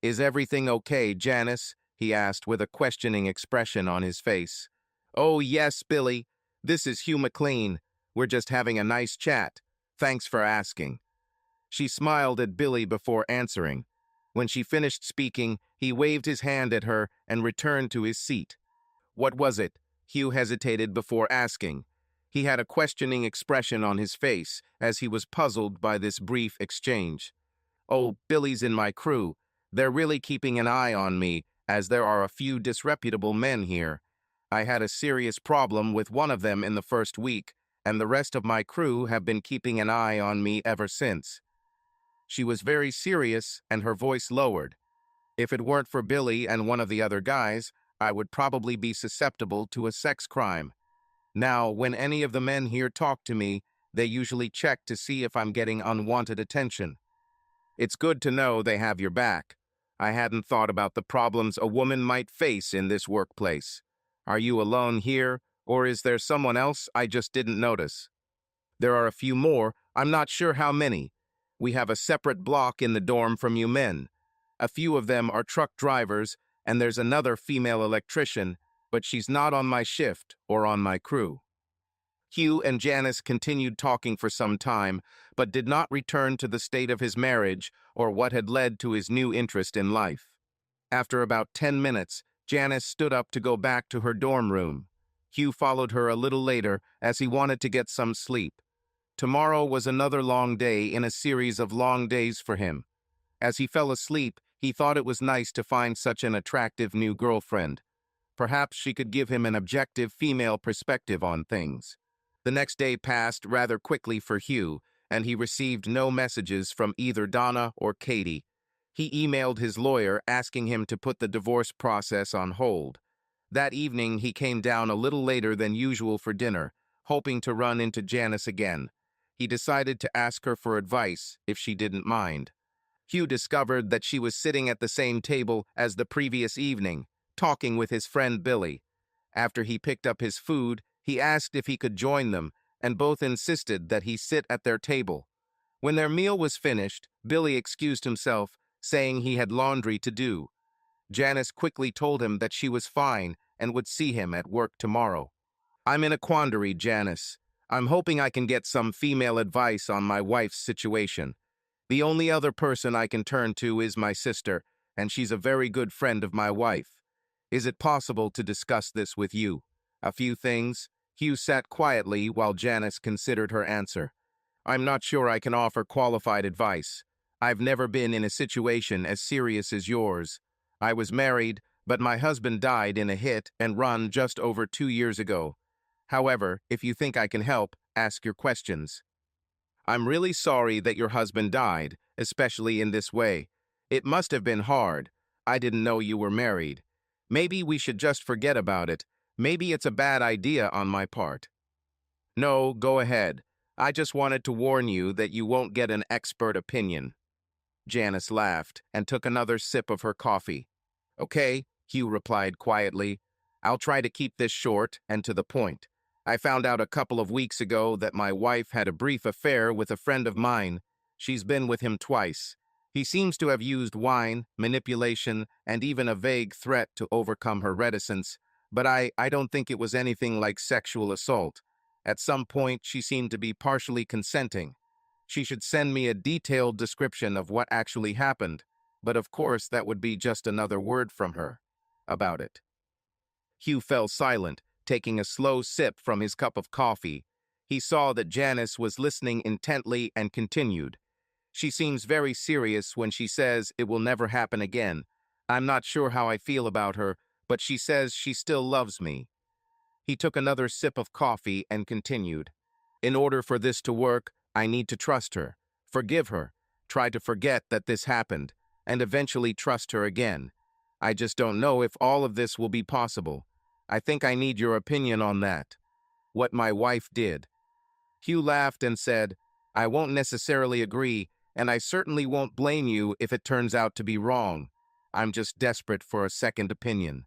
Is everything okay, Janice? He asked with a questioning expression on his face. Oh, yes, Billy. This is Hugh McLean. We're just having a nice chat. Thanks for asking. She smiled at Billy before answering. When she finished speaking, he waved his hand at her and returned to his seat. What was it? Hugh hesitated before asking. He had a questioning expression on his face as he was puzzled by this brief exchange. Oh, Billy's in my crew. They're really keeping an eye on me, as there are a few disreputable men here. I had a serious problem with one of them in the first week, and the rest of my crew have been keeping an eye on me ever since. She was very serious, and her voice lowered. If it weren't for Billy and one of the other guys, I would probably be susceptible to a sex crime. Now, when any of the men here talk to me, they usually check to see if I'm getting unwanted attention. It's good to know they have your back. I hadn't thought about the problems a woman might face in this workplace. Are you alone here, or is there someone else I just didn't notice? There are a few more, I'm not sure how many. We have a separate block in the dorm from you men. A few of them are truck drivers, and there's another female electrician, but she's not on my shift or on my crew. Hugh and Janice continued talking for some time, but did not return to the state of his marriage or what had led to his new interest in life. After about 10 minutes, Janice stood up to go back to her dorm room. Hugh followed her a little later as he wanted to get some sleep. Tomorrow was another long day in a series of long days for him. As he fell asleep, he thought it was nice to find such an attractive new girlfriend. Perhaps she could give him an objective female perspective on things. The next day passed rather quickly for Hugh, and he received no messages from either Donna or Katie. He emailed his lawyer asking him to put the divorce process on hold. That evening, he came down a little later than usual for dinner, hoping to run into Janice again. He decided to ask her for advice, if she didn't mind. Hugh discovered that she was sitting at the same table as the previous evening, talking with his friend Billy. After he picked up his food, he asked if he could join them, and both insisted that he sit at their table. When their meal was finished, Billy excused himself, saying he had laundry to do. Janice quickly told him that she was fine and would see him at work tomorrow. I'm in a quandary, Janice. I'm hoping I can get some female advice on my wife's situation. The only other person I can turn to is my sister, and she's a very good friend of my wife. Is it possible to discuss this with you? A few things. Hugh sat quietly while Janice considered her answer. I'm not sure I can offer qualified advice. I've never been in a situation as serious as yours. I was married, but my husband died in a hit and run just over 2 years ago. However, if you think I can help, ask your questions. I'm really sorry that your husband died, especially in this way. It must have been hard. I didn't know you were married. Maybe we should just forget about it. Maybe it's a bad idea on my part. No, go ahead. I just wanted to warn you that you won't get an expert opinion. Janice laughed and took another sip of her coffee. Okay, Hugh replied quietly. I'll try to keep this short and to the point. I found out a couple of weeks ago that my wife had a brief affair with a friend of mine. She's been with him twice. He seems to have used wine, manipulation, and even a vague threat to overcome her reticence, but I don't think it was anything like sexual assault. At some point, she seemed to be partially consenting. She should send me a detailed description of what actually happened, but of course that would be just another word from her about it. Hugh fell silent, taking a slow sip from his cup of coffee. He saw that Janice was listening intently and continued. She seems very serious when she says it will never happen again. I'm not sure how I feel about her, but she says she still loves me. He took another sip of coffee and continued. In order for this to work, I need to trust her, forgive her, try to forget that this happened, and eventually trust her again. I just don't know if all of this will be possible. I think I need your opinion on that. What my wife did. Hugh laughed and said, I won't necessarily agree, and I certainly won't blame you if it turns out to be wrong. I'm just desperate for a second opinion.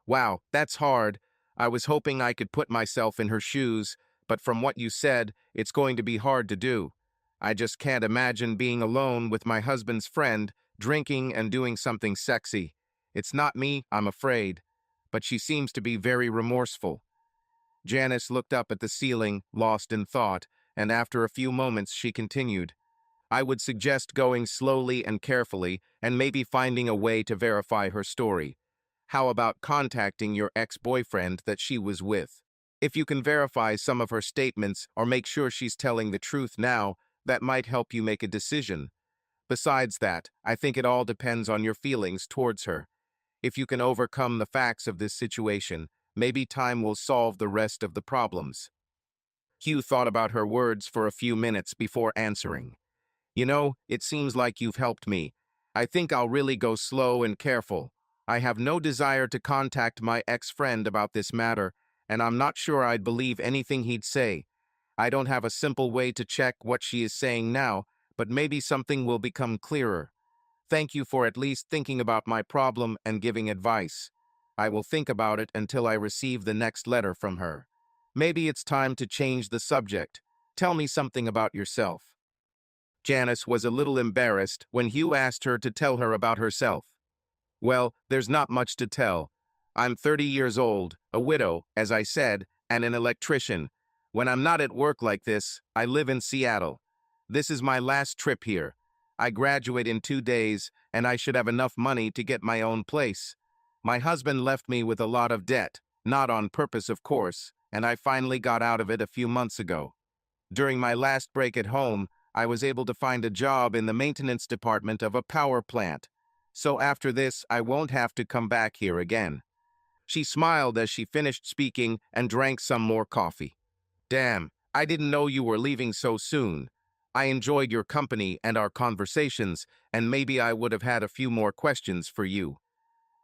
Wow, that's hard. I was hoping I could put myself in her shoes, but from what you said, it's going to be hard to do. I just can't imagine being alone with my husband's friend, drinking and doing something sexy. It's not me, I'm afraid. But she seems to be very remorseful. Janice looked up at the ceiling, lost in thought, and after a few moments she continued. I would suggest going slowly and carefully and maybe finding a way to verify her story. How about contacting your ex-boyfriend that she was with? If you can verify some of her statements or make sure she's telling the truth now, that might help you make a decision. Besides that, I think it all depends on your feelings towards her. If you can overcome the facts of this situation, maybe time will solve the rest of the problems. Hugh thought about her words for a few minutes before answering. You know, it seems like you've helped me. I think I'll really go slow and careful. I have no desire to contact my ex-friend about this matter, and I'm not sure I'd believe anything he'd say. I don't have a simple way to check what she is saying now, but maybe something will become clearer. Thank you for at least thinking about my problem and giving advice. I will think about it until I receive the next letter from her. Maybe it's time to change the subject. Tell me something about yourself. Janice was a little embarrassed when Hugh asked her to tell her about herself. Well, there's not much to tell. I'm 30 years old, a widow, as I said, and an electrician. When I'm not at work like this, I live in Seattle. This is my last trip here. I graduate in 2 days, and I should have enough money to get my own place. My husband left me with a lot of debt, not on purpose, of course, and I finally got out of it a few months ago. During my last break at home, I was able to find a job in the maintenance department of a power plant. So after this, I won't have to come back here again. She smiled as she finished speaking and drank some more coffee. Damn, I didn't know you were leaving so soon. I enjoyed your company and our conversations, and maybe I would have had a few more questions for you.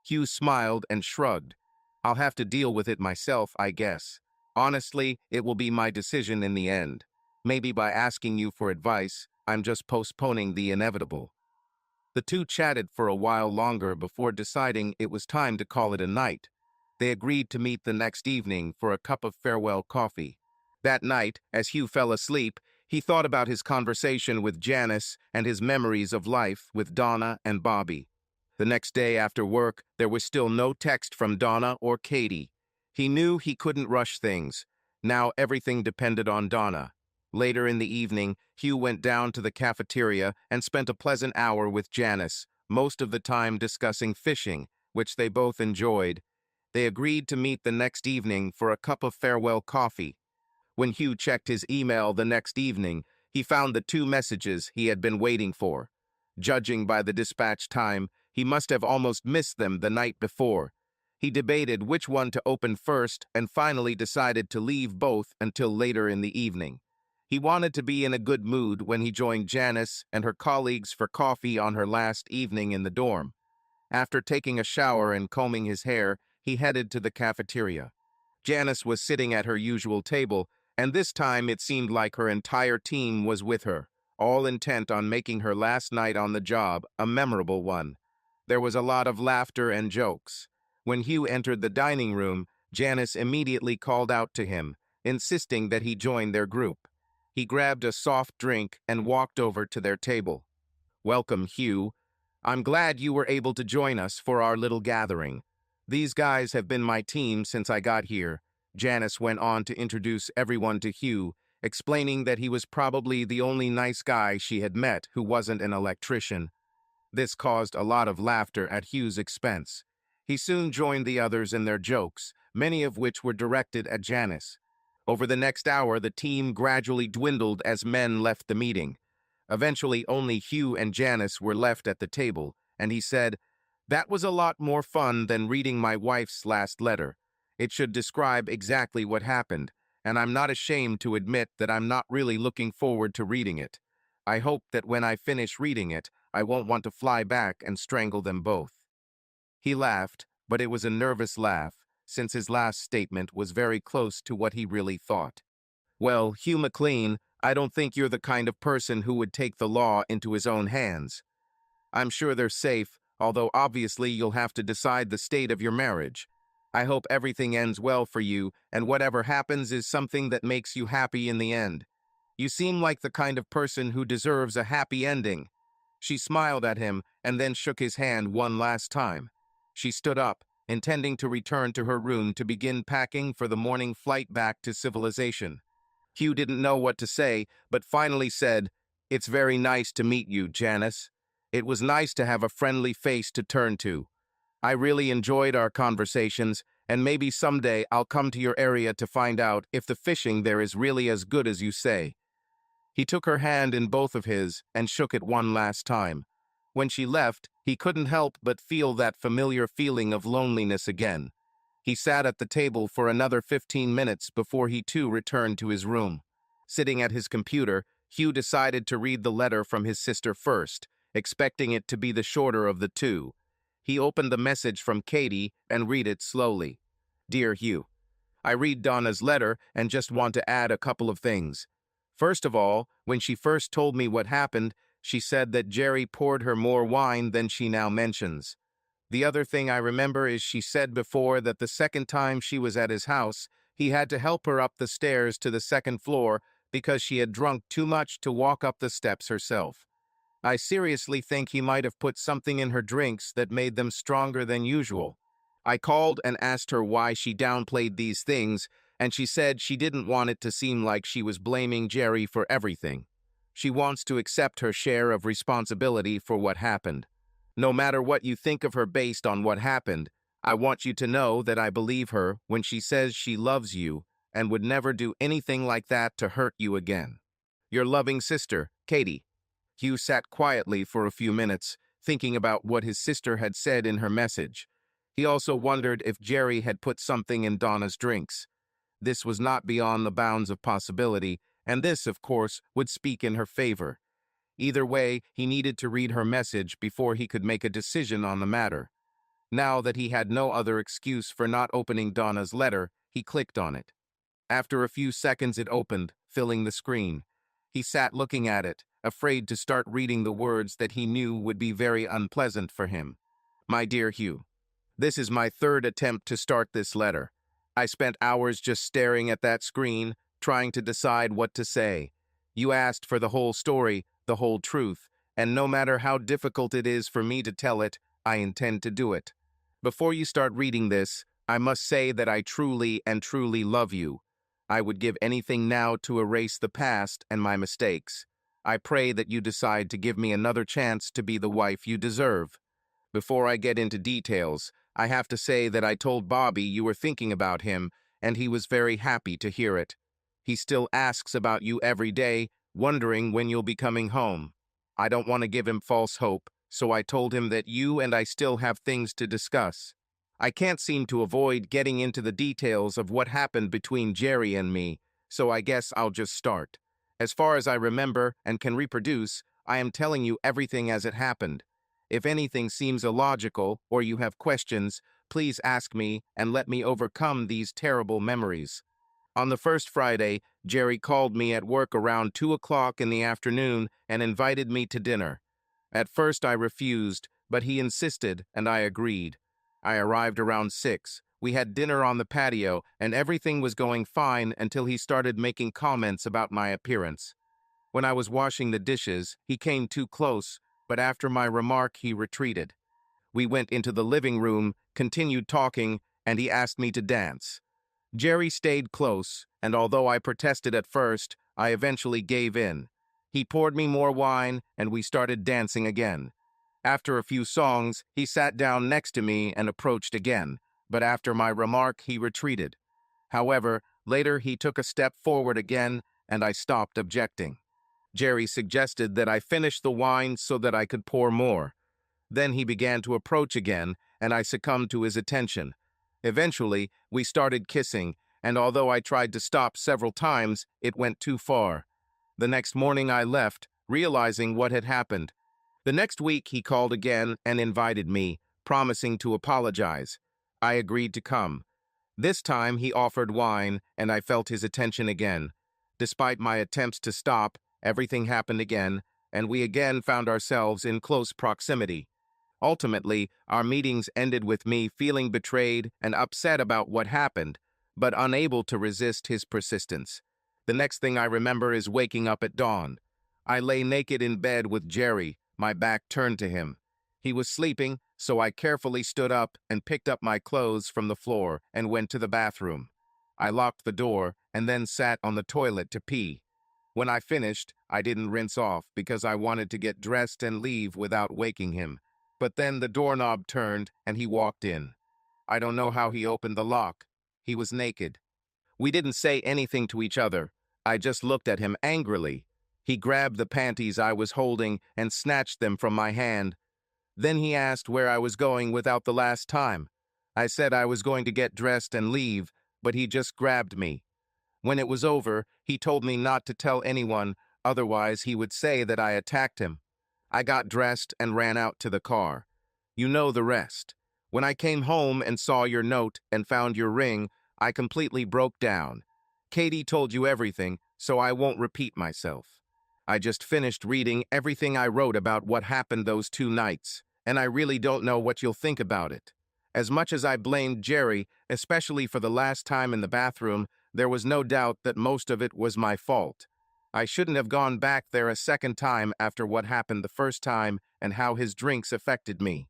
Hugh smiled and shrugged. I'll have to deal with it myself, I guess. Honestly, it will be my decision in the end. Maybe by asking you for advice, I'm just postponing the inevitable. The two chatted for a while longer before deciding it was time to call it a night. They agreed to meet the next evening for a cup of farewell coffee. That night, as Hugh fell asleep, he thought about his conversation with Janice and his memories of life with Donna and Bobby. The next day after work, there was still no text from Donna or Katie. He knew he couldn't rush things. Now everything depended on Donna. Later in the evening, Hugh went down to the cafeteria and spent a pleasant hour with Janice, most of the time discussing fishing, which they both enjoyed. They agreed to meet the next evening for a cup of farewell coffee. When Hugh checked his email the next evening, he found the 2 messages he had been waiting for. Judging by the dispatch time, he must have almost missed them the night before. He debated which one to open first and finally decided to leave both until later in the evening. He wanted to be in a good mood when he joined Janice and her colleagues for coffee on her last evening in the dorm. After taking a shower and combing his hair, he headed to the cafeteria. Janice was sitting at her usual table, and this time it seemed like her entire team was with her, all intent on making her last night on the job a memorable one. There was a lot of laughter and jokes. When Hugh entered the dining room, Janice immediately called out to him, insisting that he join their group. He grabbed a soft drink and walked over to their table. Welcome, Hugh. I'm glad you were able to join us for our little gathering. These guys have been my team since I got here. Janice went on to introduce everyone to Hugh, explaining that he was probably the only nice guy she had met who wasn't an electrician. This caused a lot of laughter at Hugh's expense. He soon joined the others in their jokes, many of which were directed at Janice. Over the next hour, the team gradually dwindled as men left the meeting. Eventually, only Hugh and Janice were left at the table, and he said, "That was a lot more fun than reading my wife's last letter. It should describe exactly what happened, and I'm not ashamed to admit that I'm not really looking forward to reading it. I hope that when I finish reading it, I won't want to fly back and strangle them both." He laughed, but it was a nervous laugh, since his last statement was very close to what he really thought. "Well, Hugh McLean, I don't think you're the kind of person who would take the law into his own hands. I'm sure they're safe, although obviously you'll have to decide the state of your marriage. I hope everything ends well for you, and whatever happens is something that makes you happy in the end. You seem like the kind of person who deserves a happy ending." She smiled at him and then shook his hand one last time. She stood up, intending to return to her room to begin packing for the morning flight back to civilization. Hugh didn't know what to say, but finally said, "It's very nice to meet you, Janice. It was nice to have a friendly face to turn to. I really enjoyed our conversations, and maybe someday I'll come to your area to find out if the fishing there is really as good as you say." He took her hand in both of his and shook it one last time. When she left, he couldn't help but feel that familiar feeling of loneliness again. He sat at the table for another 15 minutes before he too returned to his room. Sitting at his computer, Hugh decided to read the letter from his sister first, expecting it to be the shorter of the two. He opened the message from Katie and read it slowly. "Dear Hugh, I read Donna's letter and just want to add a couple of things. First of all, when she first told me what happened, she said that Jerry poured her more wine than she now mentions. The other thing I remember is she said before that the second time she was at his house, he had to help her up the stairs to the second floor because she had drunk too much to walk up the steps herself. I seriously think he might have put something in her drinks that made them stronger than usual. I called and asked her why she downplayed these things, and she said she didn't want it to seem like she was blaming Jerry for everything. She wants to accept her share of responsibility for what happened. No matter what you think of her based on what happened, I want you to know that I believe her when she says she loves you and would never do anything like that to hurt you again. Your loving sister, Katie." Hugh sat quietly for a few minutes, thinking about what his sister had said in her message. He also wondered if Jerry had put something in Donna's drinks. This was not beyond the bounds of possibility, and this, of course, would speak in her favor. Either way, he needed to read her message before he could make a decision on the matter. Now that he had no other excuse for not opening Donna's letter, he clicked on it. After a few seconds it opened, filling the screen. He sat looking at it, afraid to start reading the words that he knew would be very unpleasant for him. "My dear Hugh, this is my third attempt to start this letter. I spent hours just staring at that screen, trying to decide what to say. You asked for the whole story, the whole truth, and no matter how difficult it is for me to tell it, I intend to do it. Before you start reading this, I must say that I truly and truly love you. I would give anything now to erase the past and my mistakes. I pray that you decide to give me another chance to be the wife you deserve. Before I get into details, I have to say that I told Bobby you were thinking about him, and he was very happy to hear it. He still asks about you every day, wondering when you'll be coming home. I don't want to give him false hope, so I told him that you and I still have things to discuss. I can't seem to avoid getting into the details of what happened between Jerry and me, so I guess I'll just start. As far as I remember and can reproduce, I am telling you everything as it happened. If anything seems illogical or you have questions, please ask me and let me overcome these terrible memories. On the first Friday, Jerry called me at work around 2 o'clock in the afternoon and invited me to dinner. At first I refused, but he insisted and I agreed. I arrived around 6. We had dinner on the patio and everything was going fine until he started making comments about my appearance. When I was washing the dishes, he came too close, but after my remark he retreated. We went into the living room, continued talking, and he asked me to dance. Jerry stayed close, and although I protested at first, I eventually gave in. He poured me more wine, and we started dancing again. After a few songs, he sat down next to me and approached again, but after my remark, he retreated. However, later he took a step forward again, and I stopped objecting. Jerry suggested that I finish the wine so that I could pour more. Then he began to approach again, and I succumbed to his attention. Eventually, we started kissing, and although I tried to stop several times, it went too far. The next morning I left, realizing what had happened. The next week he called again and invited me, promising to apologize. I agreed to come. This time he offered wine, and I felt his attention again. Despite my attempts to stop, everything happened again, and we again found ourselves in close proximity. Ultimately, our meetings ended with me feeling betrayed and upset about what happened, but unable to resist his persistence. The next thing I remember is waking up at dawn. I lay naked in bed with Jerry, my back turned to him. He was sleeping, so I carefully stood up and picked up my clothes from the floor and went to the bathroom. I locked the door and then sat on the toilet to pee. When I finished, I didn't rinse off because I wanted to get dressed and leave without waking him. But then the doorknob turned and he walked in. I don't know how he opened the lock. He was naked. We didn't say anything to each other. I just looked at him angrily. He grabbed the panties I was holding and snatched them from my hand. Then he asked where I was going without the last time. I said I was going to get dressed and leave, but he just grabbed me. When it was over, he told me not to tell anyone, otherwise he would say that I attacked him. I got dressed and ran out to the car. You know the rest. When I came home and saw your note and found your ring, I completely broke down. Katie told you everything, so I won't repeat myself. I just finished reading everything I wrote about what happened those 2 nights, and I really don't know what you'll think about it. As much as I blamed Jerry, especially for the last time in the bathroom, there was no doubt that most of it was my fault. I shouldn't have gone back there a second time after what happened the first time and how his drinks affected me.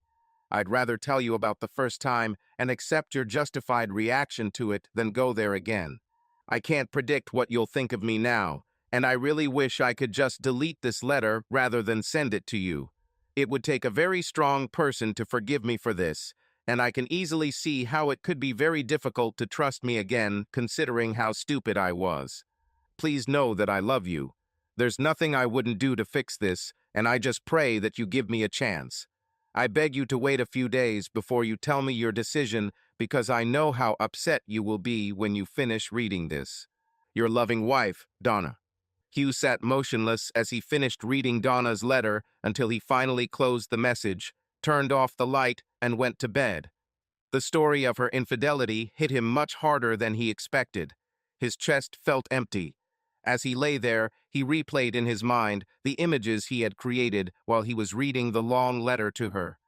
I'd rather tell you about the first time and accept your justified reaction to it than go there again. I can't predict what you'll think of me now, and I really wish I could just delete this letter rather than send it to you. It would take a very strong person to forgive me for this, and I can easily see how it could be very difficult to trust me again considering how stupid I was. Please know that I love you. There's nothing I wouldn't do to fix this, and I just pray that you give me a chance. I beg you to wait a few days before you tell me your decision because I know how upset you will be when you finish reading this. Your loving wife, Donna. Hugh sat motionless as he finished reading Donna's letter until he finally closed the message, turned off the light, and went to bed. The story of her infidelity hit him much harder than he expected. His chest felt empty. As he lay there, he replayed in his mind the images he had created while he was reading the long letter to her.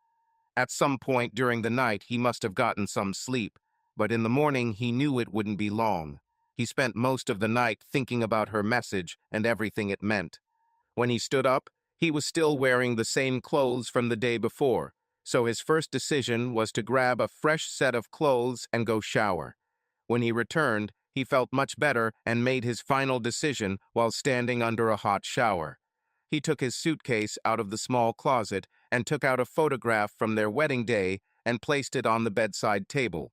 At some point during the night, he must have gotten some sleep, but in the morning he knew it wouldn't be long. He spent most of the night thinking about her message and everything it meant. When he stood up, he was still wearing the same clothes from the day before, so his first decision was to grab a fresh set of clothes and go shower. When he returned, he felt much better and made his final decision while standing under a hot shower. He took his suitcase out of the small closet and took out a photograph from their wedding day and placed it on the bedside table.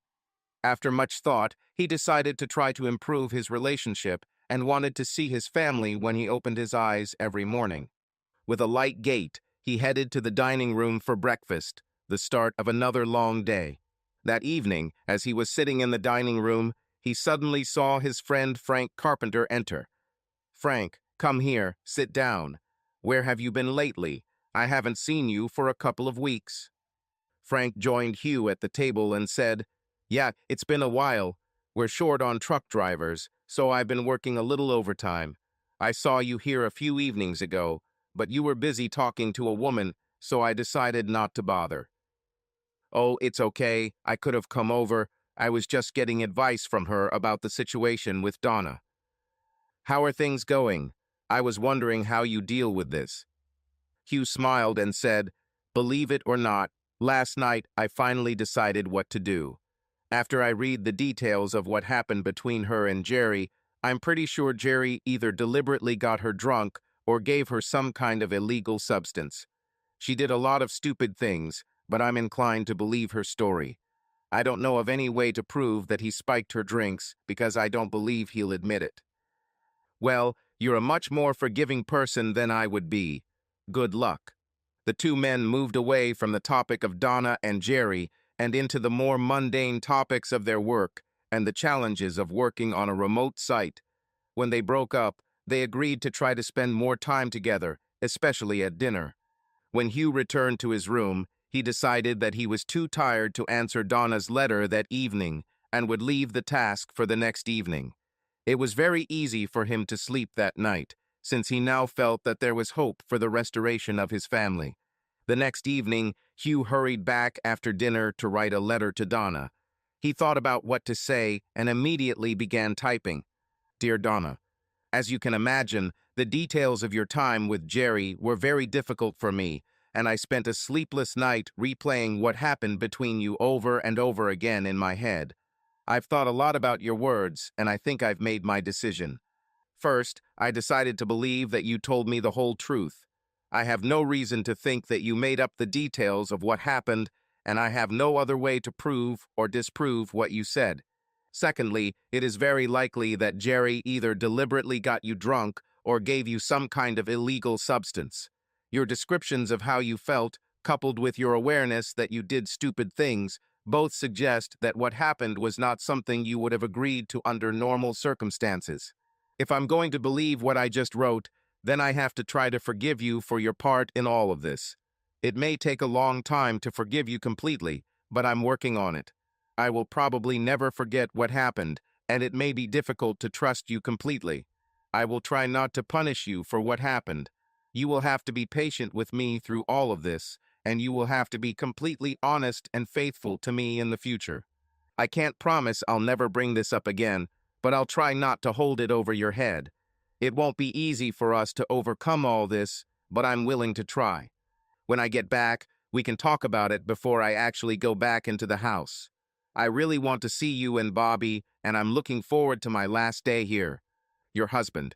After much thought, he decided to try to improve his relationship and wanted to see his family when he opened his eyes every morning. With a light gait, he headed to the dining room for breakfast, the start of another long day. That evening, as he was sitting in the dining room, he suddenly saw his friend Frank Carpenter enter. "Frank, come here, sit down. Where have you been lately? I haven't seen you for a couple of weeks." Frank joined Hugh at the table and said, "Yeah, it's been a while. We're short on truck drivers, so I've been working a little overtime. I saw you here a few evenings ago, but you were busy talking to a woman, so I decided not to bother." "Oh, it's okay. I could have come over. I was just getting advice from her about the situation with Donna." "How are things going? I was wondering how you deal with this." Hugh smiled and said, "Believe it or not, last night I finally decided what to do. After I read the details of what happened between her and Jerry, I'm pretty sure Jerry either deliberately got her drunk or gave her some kind of illegal substance. She did a lot of stupid things, but I'm inclined to believe her story. I don't know of any way to prove that he spiked her drinks because I don't believe he'll admit it. Well, you're a much more forgiving person than I would be. Good luck. The two men moved away from the topic of Donna and Jerry and into the more mundane topics of their work and the challenges of working on a remote site. When they broke up, they agreed to try to spend more time together, especially at dinner. When Hugh returned to his room, he decided that he was too tired to answer Donna's letter that evening and would leave the task for the next evening. It was very easy for him to sleep that night, since he now felt that there was hope for the restoration of his family. The next evening, Hugh hurried back after dinner to write a letter to Donna. He thought about what to say and immediately began typing. Dear Donna, as you can imagine, the details of your time with Jerry were very difficult for me, and I spent a sleepless night replaying what happened between you over and over again in my head. I've thought a lot about your words, and I think I've made my decision. First, I decided to believe that you told me the whole truth. I have no reason to think that you made up the details of what happened, and I have no other way to prove or disprove what you said. Secondly, it is very likely that Jerry either deliberately got you drunk or gave you some kind of illegal substance. Your descriptions of how you felt, coupled with your awareness that you did stupid things, both suggest that what happened was not something you would have agreed to under normal circumstances. If I'm going to believe what I just wrote, then I have to try to forgive you for your part in all of this. It may take a long time to forgive you completely, but I'm working on it. I will probably never forget what happened, and it may be difficult to trust you completely. I will try not to punish you for what happened. You will have to be patient with me through all of this, and you will have to be completely honest and faithful to me in the future. I can't promise I'll never bring this up again, but I'll try not to hold it over your head. It won't be easy for us to overcome all this, but I'm willing to try. When I get back, we can talk about it before I actually go back into the house. I really want to see you and Bobby, and I'm looking forward to my last day here. Your husband.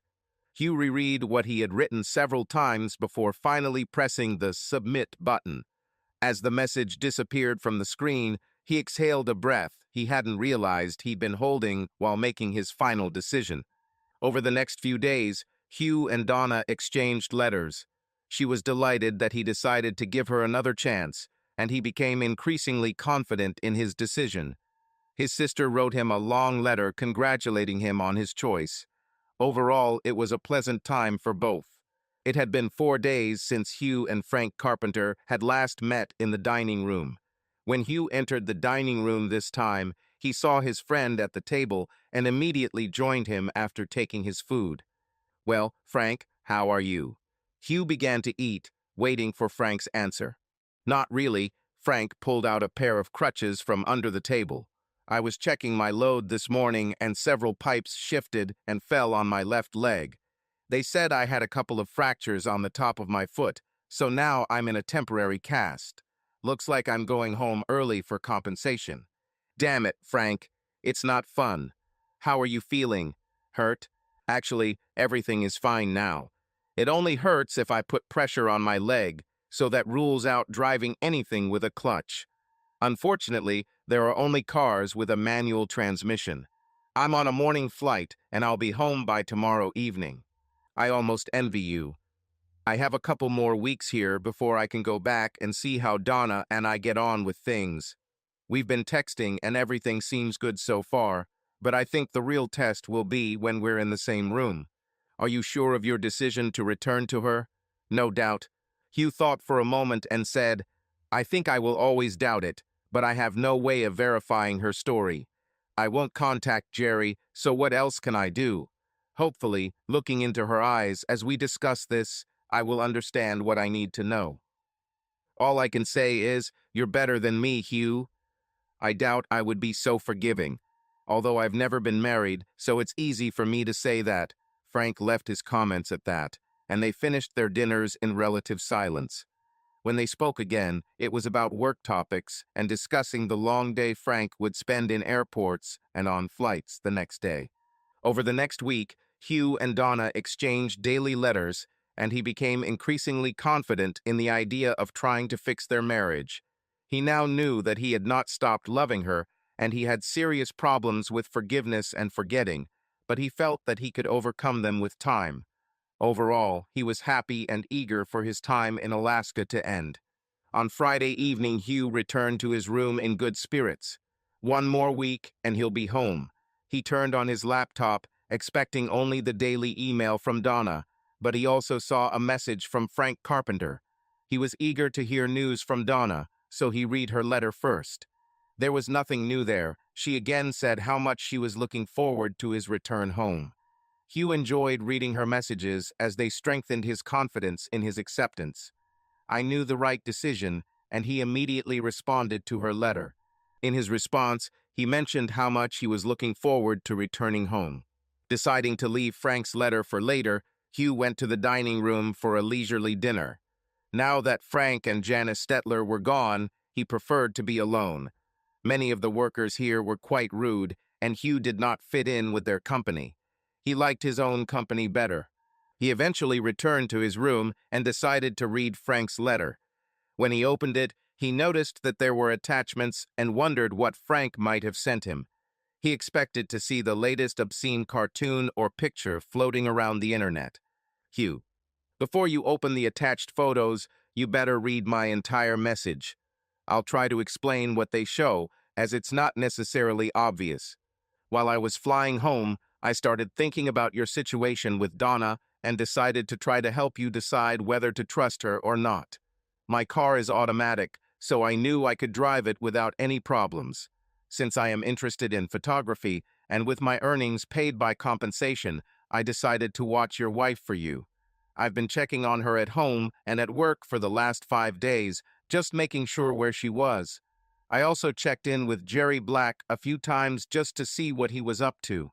Hugh reread what he had written several times before finally pressing the submit button. As the message disappeared from the screen, he exhaled a breath he hadn't realized he'd been holding while making his final decision. Over the next few days, Hugh and Donna exchanged letters. She was delighted that he decided to give her another chance, and he became increasingly confident in his decision. His sister wrote him a long letter congratulating him on his choice. Overall, it was a pleasant time for both. It had been 4 days since Hugh and Frank Carpenter had last met in the dining room. When Hugh entered the dining room this time, he saw his friend at the table and immediately joined him after taking his food. Well, Frank, how are you? Hugh began to eat, waiting for Frank's answer. Not really. Frank pulled out a pair of crutches from under the table. I was checking my load this morning and several pipes shifted and fell on my left leg. They said I had a couple of fractures on the top of my foot, so now I'm in a temporary cast. Looks like I'm going home early for compensation. Damn it, Frank. It's not fun. How are you feeling? Hurt? Actually, everything is fine now. It only hurts if I put pressure on my leg, so that rules out driving anything with a clutch. Unfortunately, there are only cars with a manual transmission. I'm on a morning flight, and I'll be home by tomorrow evening. I almost envy you. I have a couple more weeks here before I can go back and see how Donna and I get on with things. We've been texting and everything seems good so far, but I think the real test will be when we're in the same room. Are you sure of your decision to return to her? No doubt. Hugh thought for a moment and said, I think I will always doubt it, but I have no way of verifying her story. I won't contact Jerry, so what else can I do? Hopefully, looking into her eyes as we discuss this, I will understand what I need to know. All I can say is, you're better than me, Hugh. I doubt I would be so forgiving. Although I've never been married, so it's easy for me to say that. Frank left his comments at that, and they finished their dinners in relative silence. When they spoke again, it was about work topics and discussing the long day Frank would spend in airports and on flights the next day. Over the next week, Hugh and Donna exchanged daily letters, and he became increasingly confident in the idea of trying to fix their marriage. He now knew that he had not stopped loving her, and he had serious problems with forgiveness and forgetting, but he felt that he could overcome them with time. Overall, he was happy and eager for his time in Alaska to end. On Friday evening, Hugh returned to his room in good spirits. One more week, and he'll be home. He turned on his laptop, expecting only the daily email from Donna, but he also saw a message from Frank Carpenter. He was eager to hear news from Donna, so he read her letter first. There was nothing new there. She again said how much she was looking forward to his return home. Hugh enjoyed reading her messages as they strengthened his confidence in his acceptance. I knew the right decision, and he immediately responded to her letter. In his response, he mentioned how much he was looking forward to returning home. Deciding to leave Frank's letter for later, Hugh went to the dining room for a leisurely dinner. Now that Frank and Janice Stetler were gone, he preferred to be alone. Many of the workers here were quite rude, and Hugh did not fit in with their company. He liked his own company better. He eventually returned to his room and decided to read Frank's letter. When he opened it, he noticed that there were attachments and wondered what Frank might have sent him. He expected to see the latest obscene cartoon or picture floating around the internet. Hugh, before you open the attached photos, you better read my entire message. I'll try to explain what they show, as it's not necessarily obvious. While I was flying home, I started thinking about your situation with Donna and decided to try to help you decide whether to trust her or not. My car is automatic, so I knew I could drive it without any problems. Since I am interested in photography, and with my earnings paid by compensation, I decided to watch your wife for you. I've been checking on her at home and at work for the last 5 days, just making sure where she was. I also checked in with Jerry Black a few times just to see what he was up to.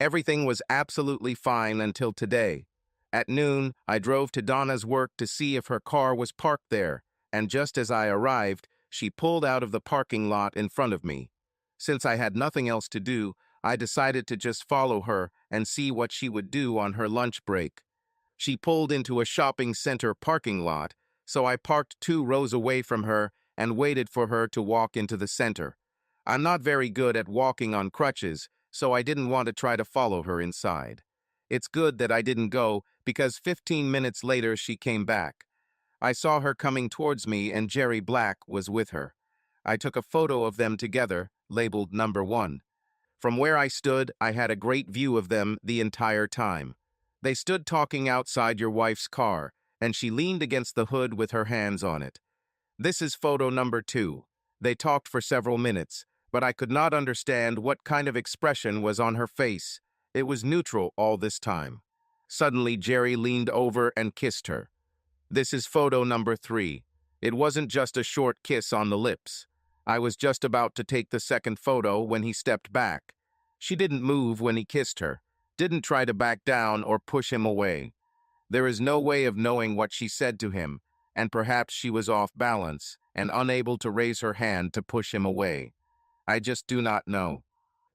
Everything was absolutely fine until today. At noon, I drove to Donna's work to see if her car was parked there, and just as I arrived, she pulled out of the parking lot in front of me. Since I had nothing else to do, I decided to just follow her and see what she would do on her lunch break. She pulled into a shopping center parking lot, so I parked 2 rows away from her and waited for her to walk into the center. I'm not very good at walking on crutches, so I didn't want to try to follow her inside. It's good that I didn't go, because 15 minutes later she came back. I saw her coming towards me and Jerry Black was with her. I took a photo of them together, labeled number 1. From where I stood, I had a great view of them the entire time. They stood talking outside your wife's car, and she leaned against the hood with her hands on it. This is photo number 2. They talked for several minutes, but I could not understand what kind of expression was on her face. It was neutral all this time. Suddenly, Jerry leaned over and kissed her. This is photo number 3. It wasn't just a short kiss on the lips. I was just about to take the second photo when he stepped back. She didn't move when he kissed her, didn't try to back down or push him away. There is no way of knowing what she said to him, and perhaps she was off balance and unable to raise her hand to push him away. I just do not know.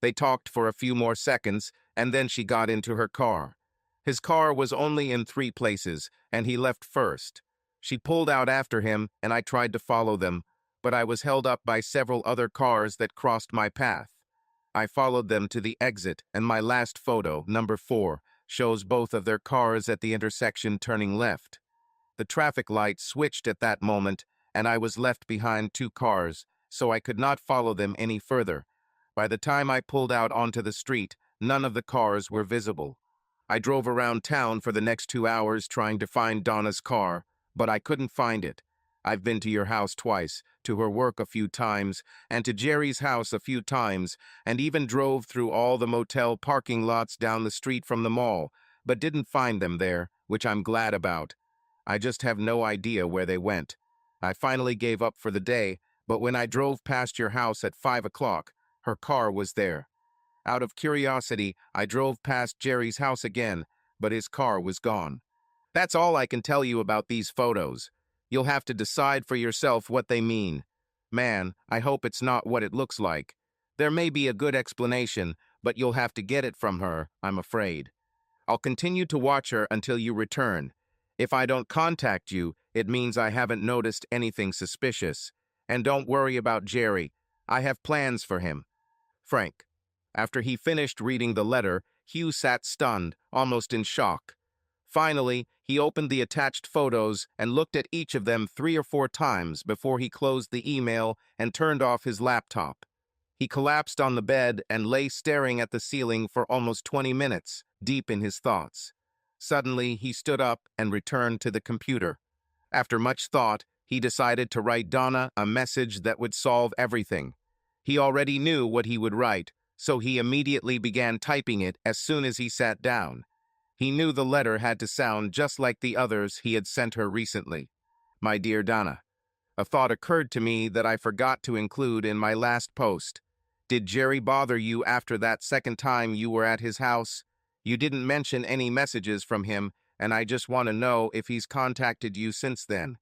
They talked for a few more seconds, and then she got into her car. His car was only in 3 places, and he left first. She pulled out after him, and I tried to follow them, but I was held up by several other cars that crossed my path. I followed them to the exit, and my last photo, number 4, shows both of their cars at the intersection turning left. The traffic light switched at that moment, and I was left behind 2 cars, so I could not follow them any further. By the time I pulled out onto the street, none of the cars were visible. I drove around town for the next 2 hours trying to find Donna's car, but I couldn't find it. I've been to your house twice, to her work a few times, and to Jerry's house a few times, and even drove through all the motel parking lots down the street from the mall, but didn't find them there, which I'm glad about. I just have no idea where they went. I finally gave up for the day, but when I drove past your house at 5 o'clock, her car was there. Out of curiosity, I drove past Jerry's house again, but his car was gone. That's all I can tell you about these photos. You'll have to decide for yourself what they mean. Man, I hope it's not what it looks like. There may be a good explanation, but you'll have to get it from her, I'm afraid. I'll continue to watch her until you return. If I don't contact you, it means I haven't noticed anything suspicious. And don't worry about Jerry. I have plans for him. Frank. After he finished reading the letter, Hugh sat stunned, almost in shock. Finally, he opened the attached photos and looked at each of them 3 or 4 times before he closed the email and turned off his laptop. He collapsed on the bed and lay staring at the ceiling for almost 20 minutes, deep in his thoughts. Suddenly, he stood up and returned to the computer. After much thought, he decided to write Donna a message that would solve everything. He already knew what he would write, so he immediately began typing it as soon as he sat down. He knew the letter had to sound just like the others he had sent her recently. My dear Donna, a thought occurred to me that I forgot to include in my last post. Did Jerry bother you after that second time you were at his house? You didn't mention any messages from him, and I just want to know if he's contacted you since then.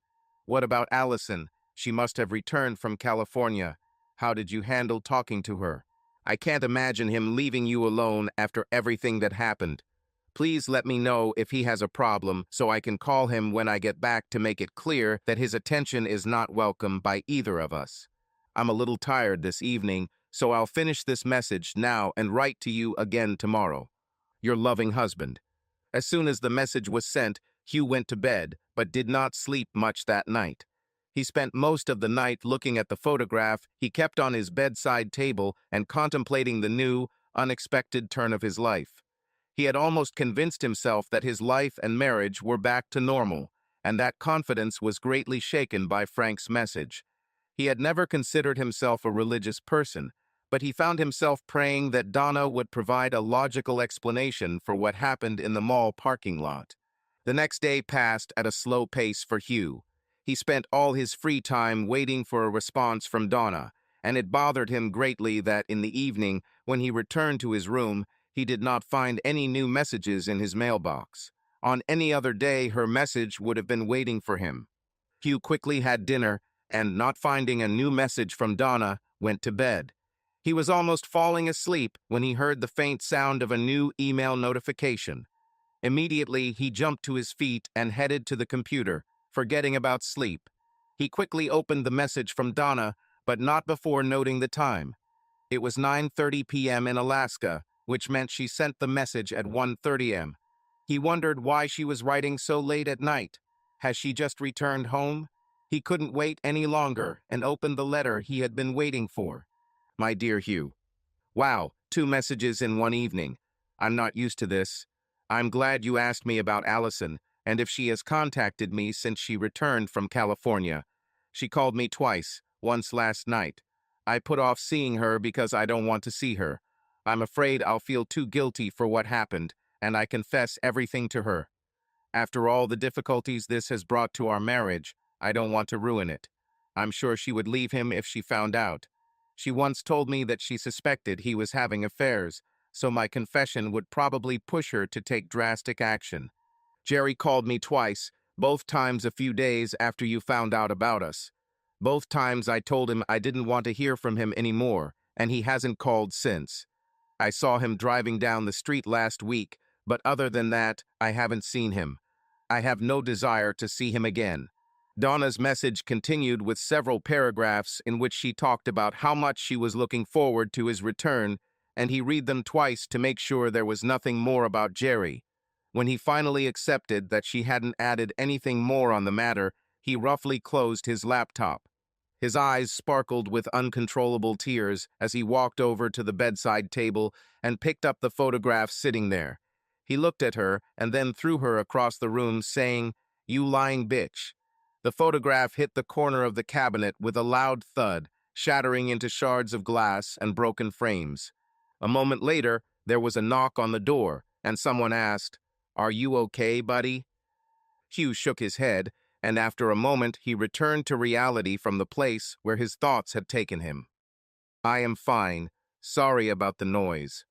What about Allison? She must have returned from California. How did you handle talking to her? I can't imagine him leaving you alone after everything that happened. Please let me know if he has a problem so I can call him when I get back to make it clear that his attention is not welcome by either of us. I'm a little tired this evening, so I'll finish this message now and write to you again tomorrow. Your loving husband. As soon as the message was sent, Hugh went to bed, but did not sleep much that night. He spent most of the night looking at the photograph he kept on his bedside table and contemplating the new, unexpected turn of his life. He had almost convinced himself that his life and marriage were back to normal, and that confidence was greatly shaken by Frank's message. He had never considered himself a religious person, but he found himself praying that Donna would provide a logical explanation for what happened in the mall parking lot. The next day passed at a slow pace for Hugh. He spent all his free time waiting for a response from Donna, and it bothered him greatly that in the evening, when he returned to his room, he did not find any new messages in his mailbox. On any other day, her message would have been waiting for him. Hugh quickly had dinner, and not finding a new message from Donna, went to bed. He was almost falling asleep when he heard the faint sound of a new email notification. Immediately, he jumped to his feet and headed to the computer, forgetting about sleep. He quickly opened the message from Donna, but not before noting the time. It was 9:30 p.m. in Alaska, which meant she sent the message at 1:30 a.m. He wondered why she was writing so late at night. Has she just returned home? He couldn't wait any longer and opened the letter he had been waiting for. My dear Hugh. Wow, 2 messages in one evening. I'm not used to this. I'm glad you asked me about Allison, and if she has contacted me since she returned from California. She called me twice, once last night. I put off seeing her because I don't want to see her. I'm afraid I'll feel too guilty for what happened, and I confess everything to her. After all the difficulties this has brought to our marriage, I don't want to ruin it. I'm sure she would leave him if she found out. She once told me that she suspected he was having affairs, so my confession would probably push her to take drastic action. Jerry called me twice, both times a few days after you found out about us. Both times I told him I didn't want to hear from him anymore, and he hasn't called since. I saw him driving down the street last week, but other than that, I haven't seen him. I have no desire to see him again. Donna's message continued with several paragraphs in which she talked about how much she was looking forward to his return, and he read them twice to make sure there was nothing more about Jerry. When he finally accepted that she hadn't added anything more on the matter, he roughly closed his laptop. His eyes sparkled with uncontrollable tears as he walked over to the bedside table and picked up the photograph sitting there. He looked at her and then threw her across the room, saying, "You lying bitch." The photograph hit the corner of the cabinet with a loud thud, shattering into shards of glass and broken frames. A moment later, there was a knock on the door, and someone asked, "Are you okay, buddy?" Hugh shook his head, and after a moment he returned to reality from the place where his thoughts had taken him. "I am fine. Sorry about the noise."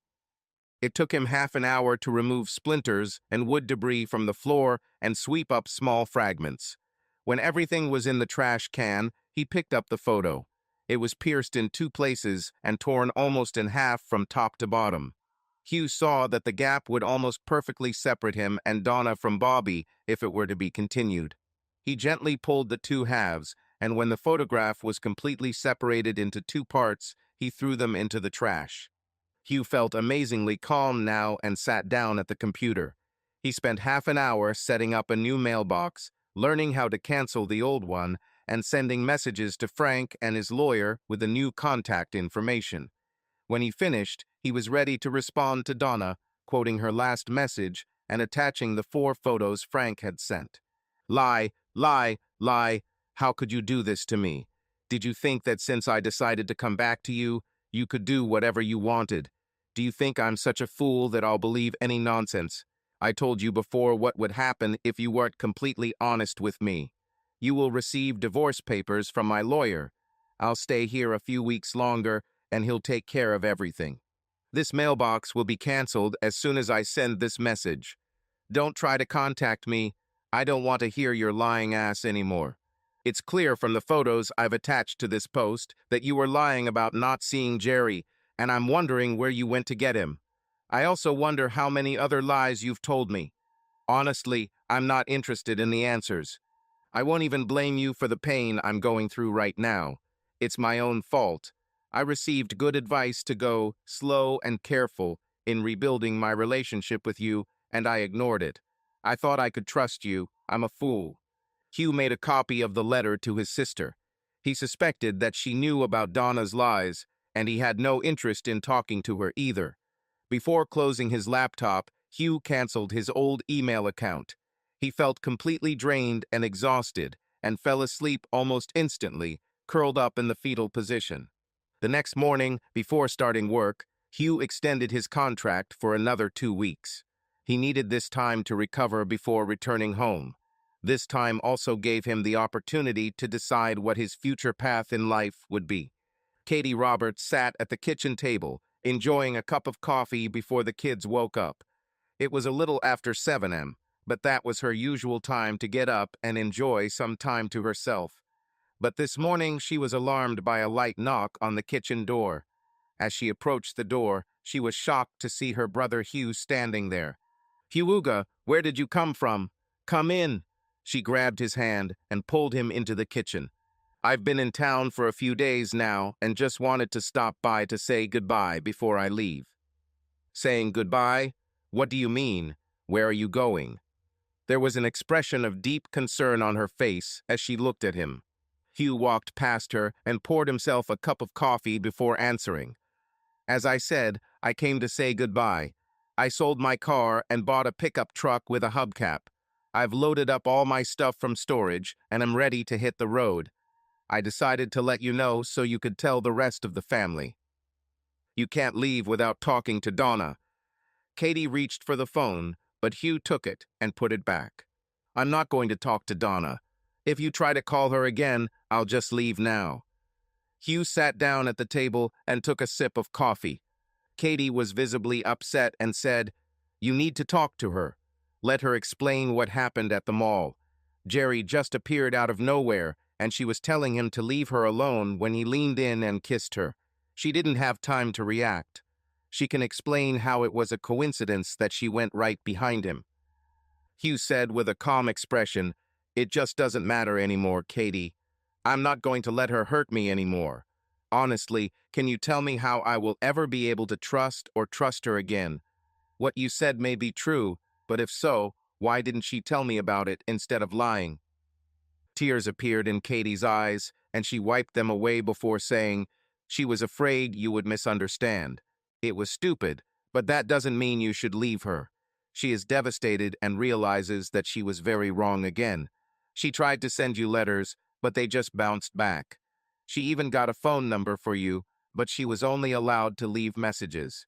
It took him half an hour to remove splinters and wood debris from the floor and sweep up small fragments. When everything was in the trash can, he picked up the photo. It was pierced in 2 places and torn almost in half from top to bottom. Hugh saw that the gap would almost perfectly separate him and Donna from Bobby if it were to be continued. He gently pulled the two halves, and when the photograph was completely separated into two parts, he threw them into the trash. Hugh felt amazingly calm now and sat down at the computer. He spent half an hour setting up a new mailbox, learning how to cancel the old one, and sending messages to Frank and his lawyer with the new contact information. When he finished, he was ready to respond to Donna, quoting her last message and attaching the 4 photos Frank had sent. Lie, lie, lie. How could you do this to me? Did you think that since I decided to come back to you, you could do whatever you wanted? Do you think I'm such a fool that I'll believe any nonsense? I told you before what would happen if you weren't completely honest with me. You will receive divorce papers from my lawyer. I'll stay here a few weeks longer, and he'll take care of everything. This mailbox will be canceled as soon as I send this message. Don't try to contact me. I don't want to hear your lying ass anymore. It's clear from the photos I've attached to this post that you were lying about not seeing Jerry, and I'm wondering where you went to get him. I also wonder how many other lies you've told me. Honestly, I'm not interested in the answers. I won't even blame you for the pain I'm going through right now. It's my own fault. I received good advice to go slow and careful in rebuilding my relationship with you, and I ignored it. I thought I could trust you. I'm a fool. Hugh made a copy of the letter to his sister. He suspected that she knew about Donna's lies, and he had no interest in talking to her either. Before closing his laptop, Hugh canceled his old email account. He felt completely drained and exhausted, and fell asleep almost instantly, curled up in the fetal position. The next morning, before starting work, Hugh extended his contract for another 2 weeks. He needed this time to recover before returning home. This time also gave him the opportunity to decide what his future path in life would be. Katie Roberts sat at the kitchen table, enjoying a cup of coffee before the kids woke up. It was a little after 7 a.m., but that was her usual time to get up and enjoy some time to herself. But this morning she was alarmed by a light knock on the kitchen door. As she approached the door, she was shocked to see her brother Hugh standing there. "Hughga, where did you come from? Come in." She grabbed his hand and pulled him into the kitchen. "I've been in town for a few days now and just wanted to stop by to say goodbye before I leave." "Saying goodbye? What do you mean? Where are you going?" There was an expression of deep concern on her face as she looked at him. Hugh walked past her and poured himself a cup of coffee before answering. "As I said, I came to say goodbye. I sold my car and bought a pickup truck with a hubcap. I've loaded up all my stuff from storage and am ready to hit the road. I decided to let you know so you could tell the rest of the family." "You can't leave without talking to Donna." Katie reached for the phone, but Hugh took it and put it back. "I'm not going to talk to Donna. If you try to call her again, I'll just leave now." Hugh sat down at the table and took a sip of coffee. Katie was visibly upset and said, "You need to talk to her. Let her explain what happened at the mall. Jerry just appeared out of nowhere, and she was telling him to leave her alone when he leaned in and kissed her. She didn't have time to react. She can explain how it was a coincidence that she went right behind him." Hugh said with a calm expression, "It just doesn't matter anymore, Katie. I'm not going to let her hurt me anymore. Honestly, can you tell me how I will ever be able to trust her again? What you said may be true, but if so, why didn't she tell me about it instead of lying?" Tears appeared in Katie's eyes, and she wiped them away before saying, "She was afraid you would misunderstand. It was stupid, but that doesn't mean you should leave her. She is devastated and realizes that she was very wrong again. She tried to send you letters, but they just bounced back. She even got a phone number for you, but she was only allowed to leave messages.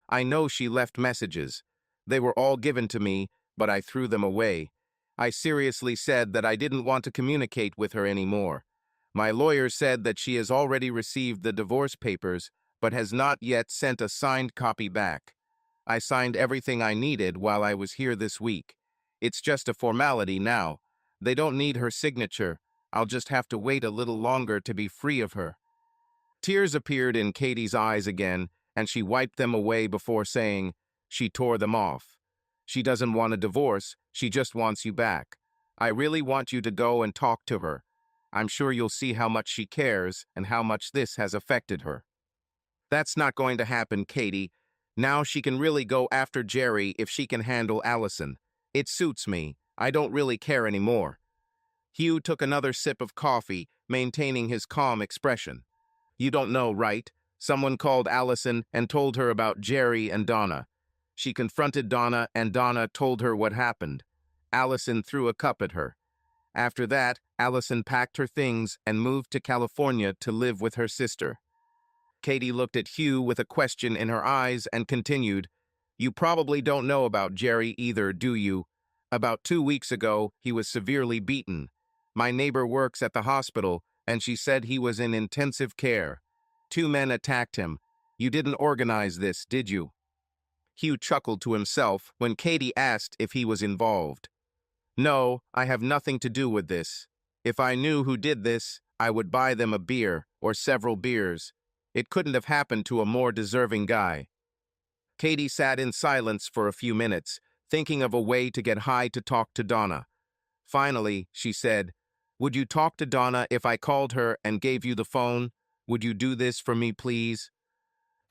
I know she left messages. They were all given to me, but I threw them away. I seriously said that I didn't want to communicate with her anymore. My lawyer said that she has already received the divorce papers, but has not yet sent a signed copy back. I signed everything I needed while I was here this week. It's just a formality now. They don't need her signature. I'll just have to wait a little longer to be free of her." Tears appeared in Katie's eyes again, and she wiped them away before saying, "She tore them off. She doesn't want a divorce, she just wants you back. I really want you to go and talk to her. I'm sure you'll see how much she cares and how much this has affected her. That's not going to happen, Katie. Now she can really go after Jerry if she can handle Allison. It suits me. I don't really care anymore. Hugh took another sip of coffee, maintaining his calm expression. You don't know, right? Someone called Allison and told her about Jerry and Donna. She confronted Donna and Donna told her what happened. Allison threw a cup at her. After that, Allison packed her things and moved to California to live with her sister. Katie looked at Hugh with a question in her eyes and continued, You probably don't know about Jerry either, do you? About 2 weeks ago, he was severely beaten. My neighbor works at the hospital, and she said he was in intensive care. 2 men attacked him. You didn't organize this, did you? Hugh chuckled to himself when Katie asked if he was involved. No, I have nothing to do with this. If I knew who did this, I would buy them a beer or several beers. It couldn't have happened to a more deserving guy. Katie sat in silence for a few minutes, thinking of a way to get high to talk to Donna. Finally, she said, Would you talk to Donna if I called her and gave you the phone? Would you do this for me, please?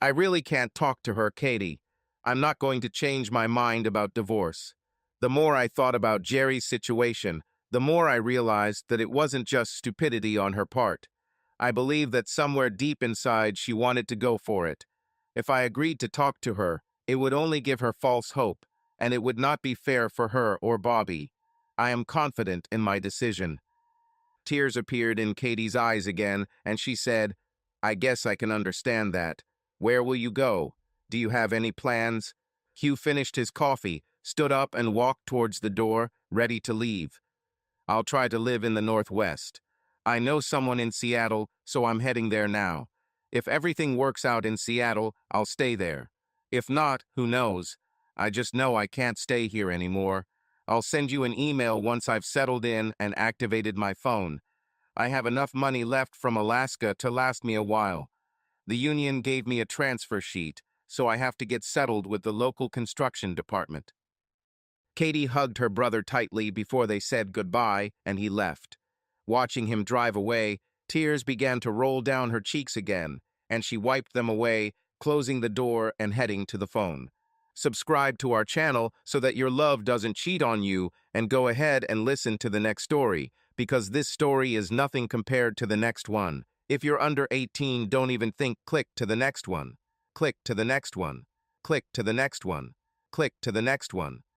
I really can't talk to her, Katie. I'm not going to change my mind about divorce. The more I thought about Jerry's situation, the more I realized that it wasn't just stupidity on her part. I believe that somewhere deep inside she wanted to go for it. If I agreed to talk to her, it would only give her false hope, and it would not be fair for her or Bobby. I am confident in my decision. Tears appeared in Katie's eyes again, and she said, I guess I can understand that. Where will you go? Do you have any plans? Hugh finished his coffee, stood up and walked towards the door, ready to leave. I'll try to live in the Northwest. I know someone in Seattle, so I'm heading there now. If everything works out in Seattle, I'll stay there. If not, who knows? I just know I can't stay here anymore. I'll send you an email once I've settled in and activated my phone. I have enough money left from Alaska to last me a while. The union gave me a transfer sheet, so I have to get settled with the local construction department. Katie hugged her brother tightly before they said goodbye, and he left. Watching him drive away, tears began to roll down her cheeks again, and she wiped them away, closing the door and heading to the phone. Subscribe to our channel so that your love doesn't cheat on you, and go ahead and listen to the next story, because this story is nothing compared to the next one. If you're under 18, don't even think. Click to the next one. Click to the next one. Click to the next one. Click to the next one.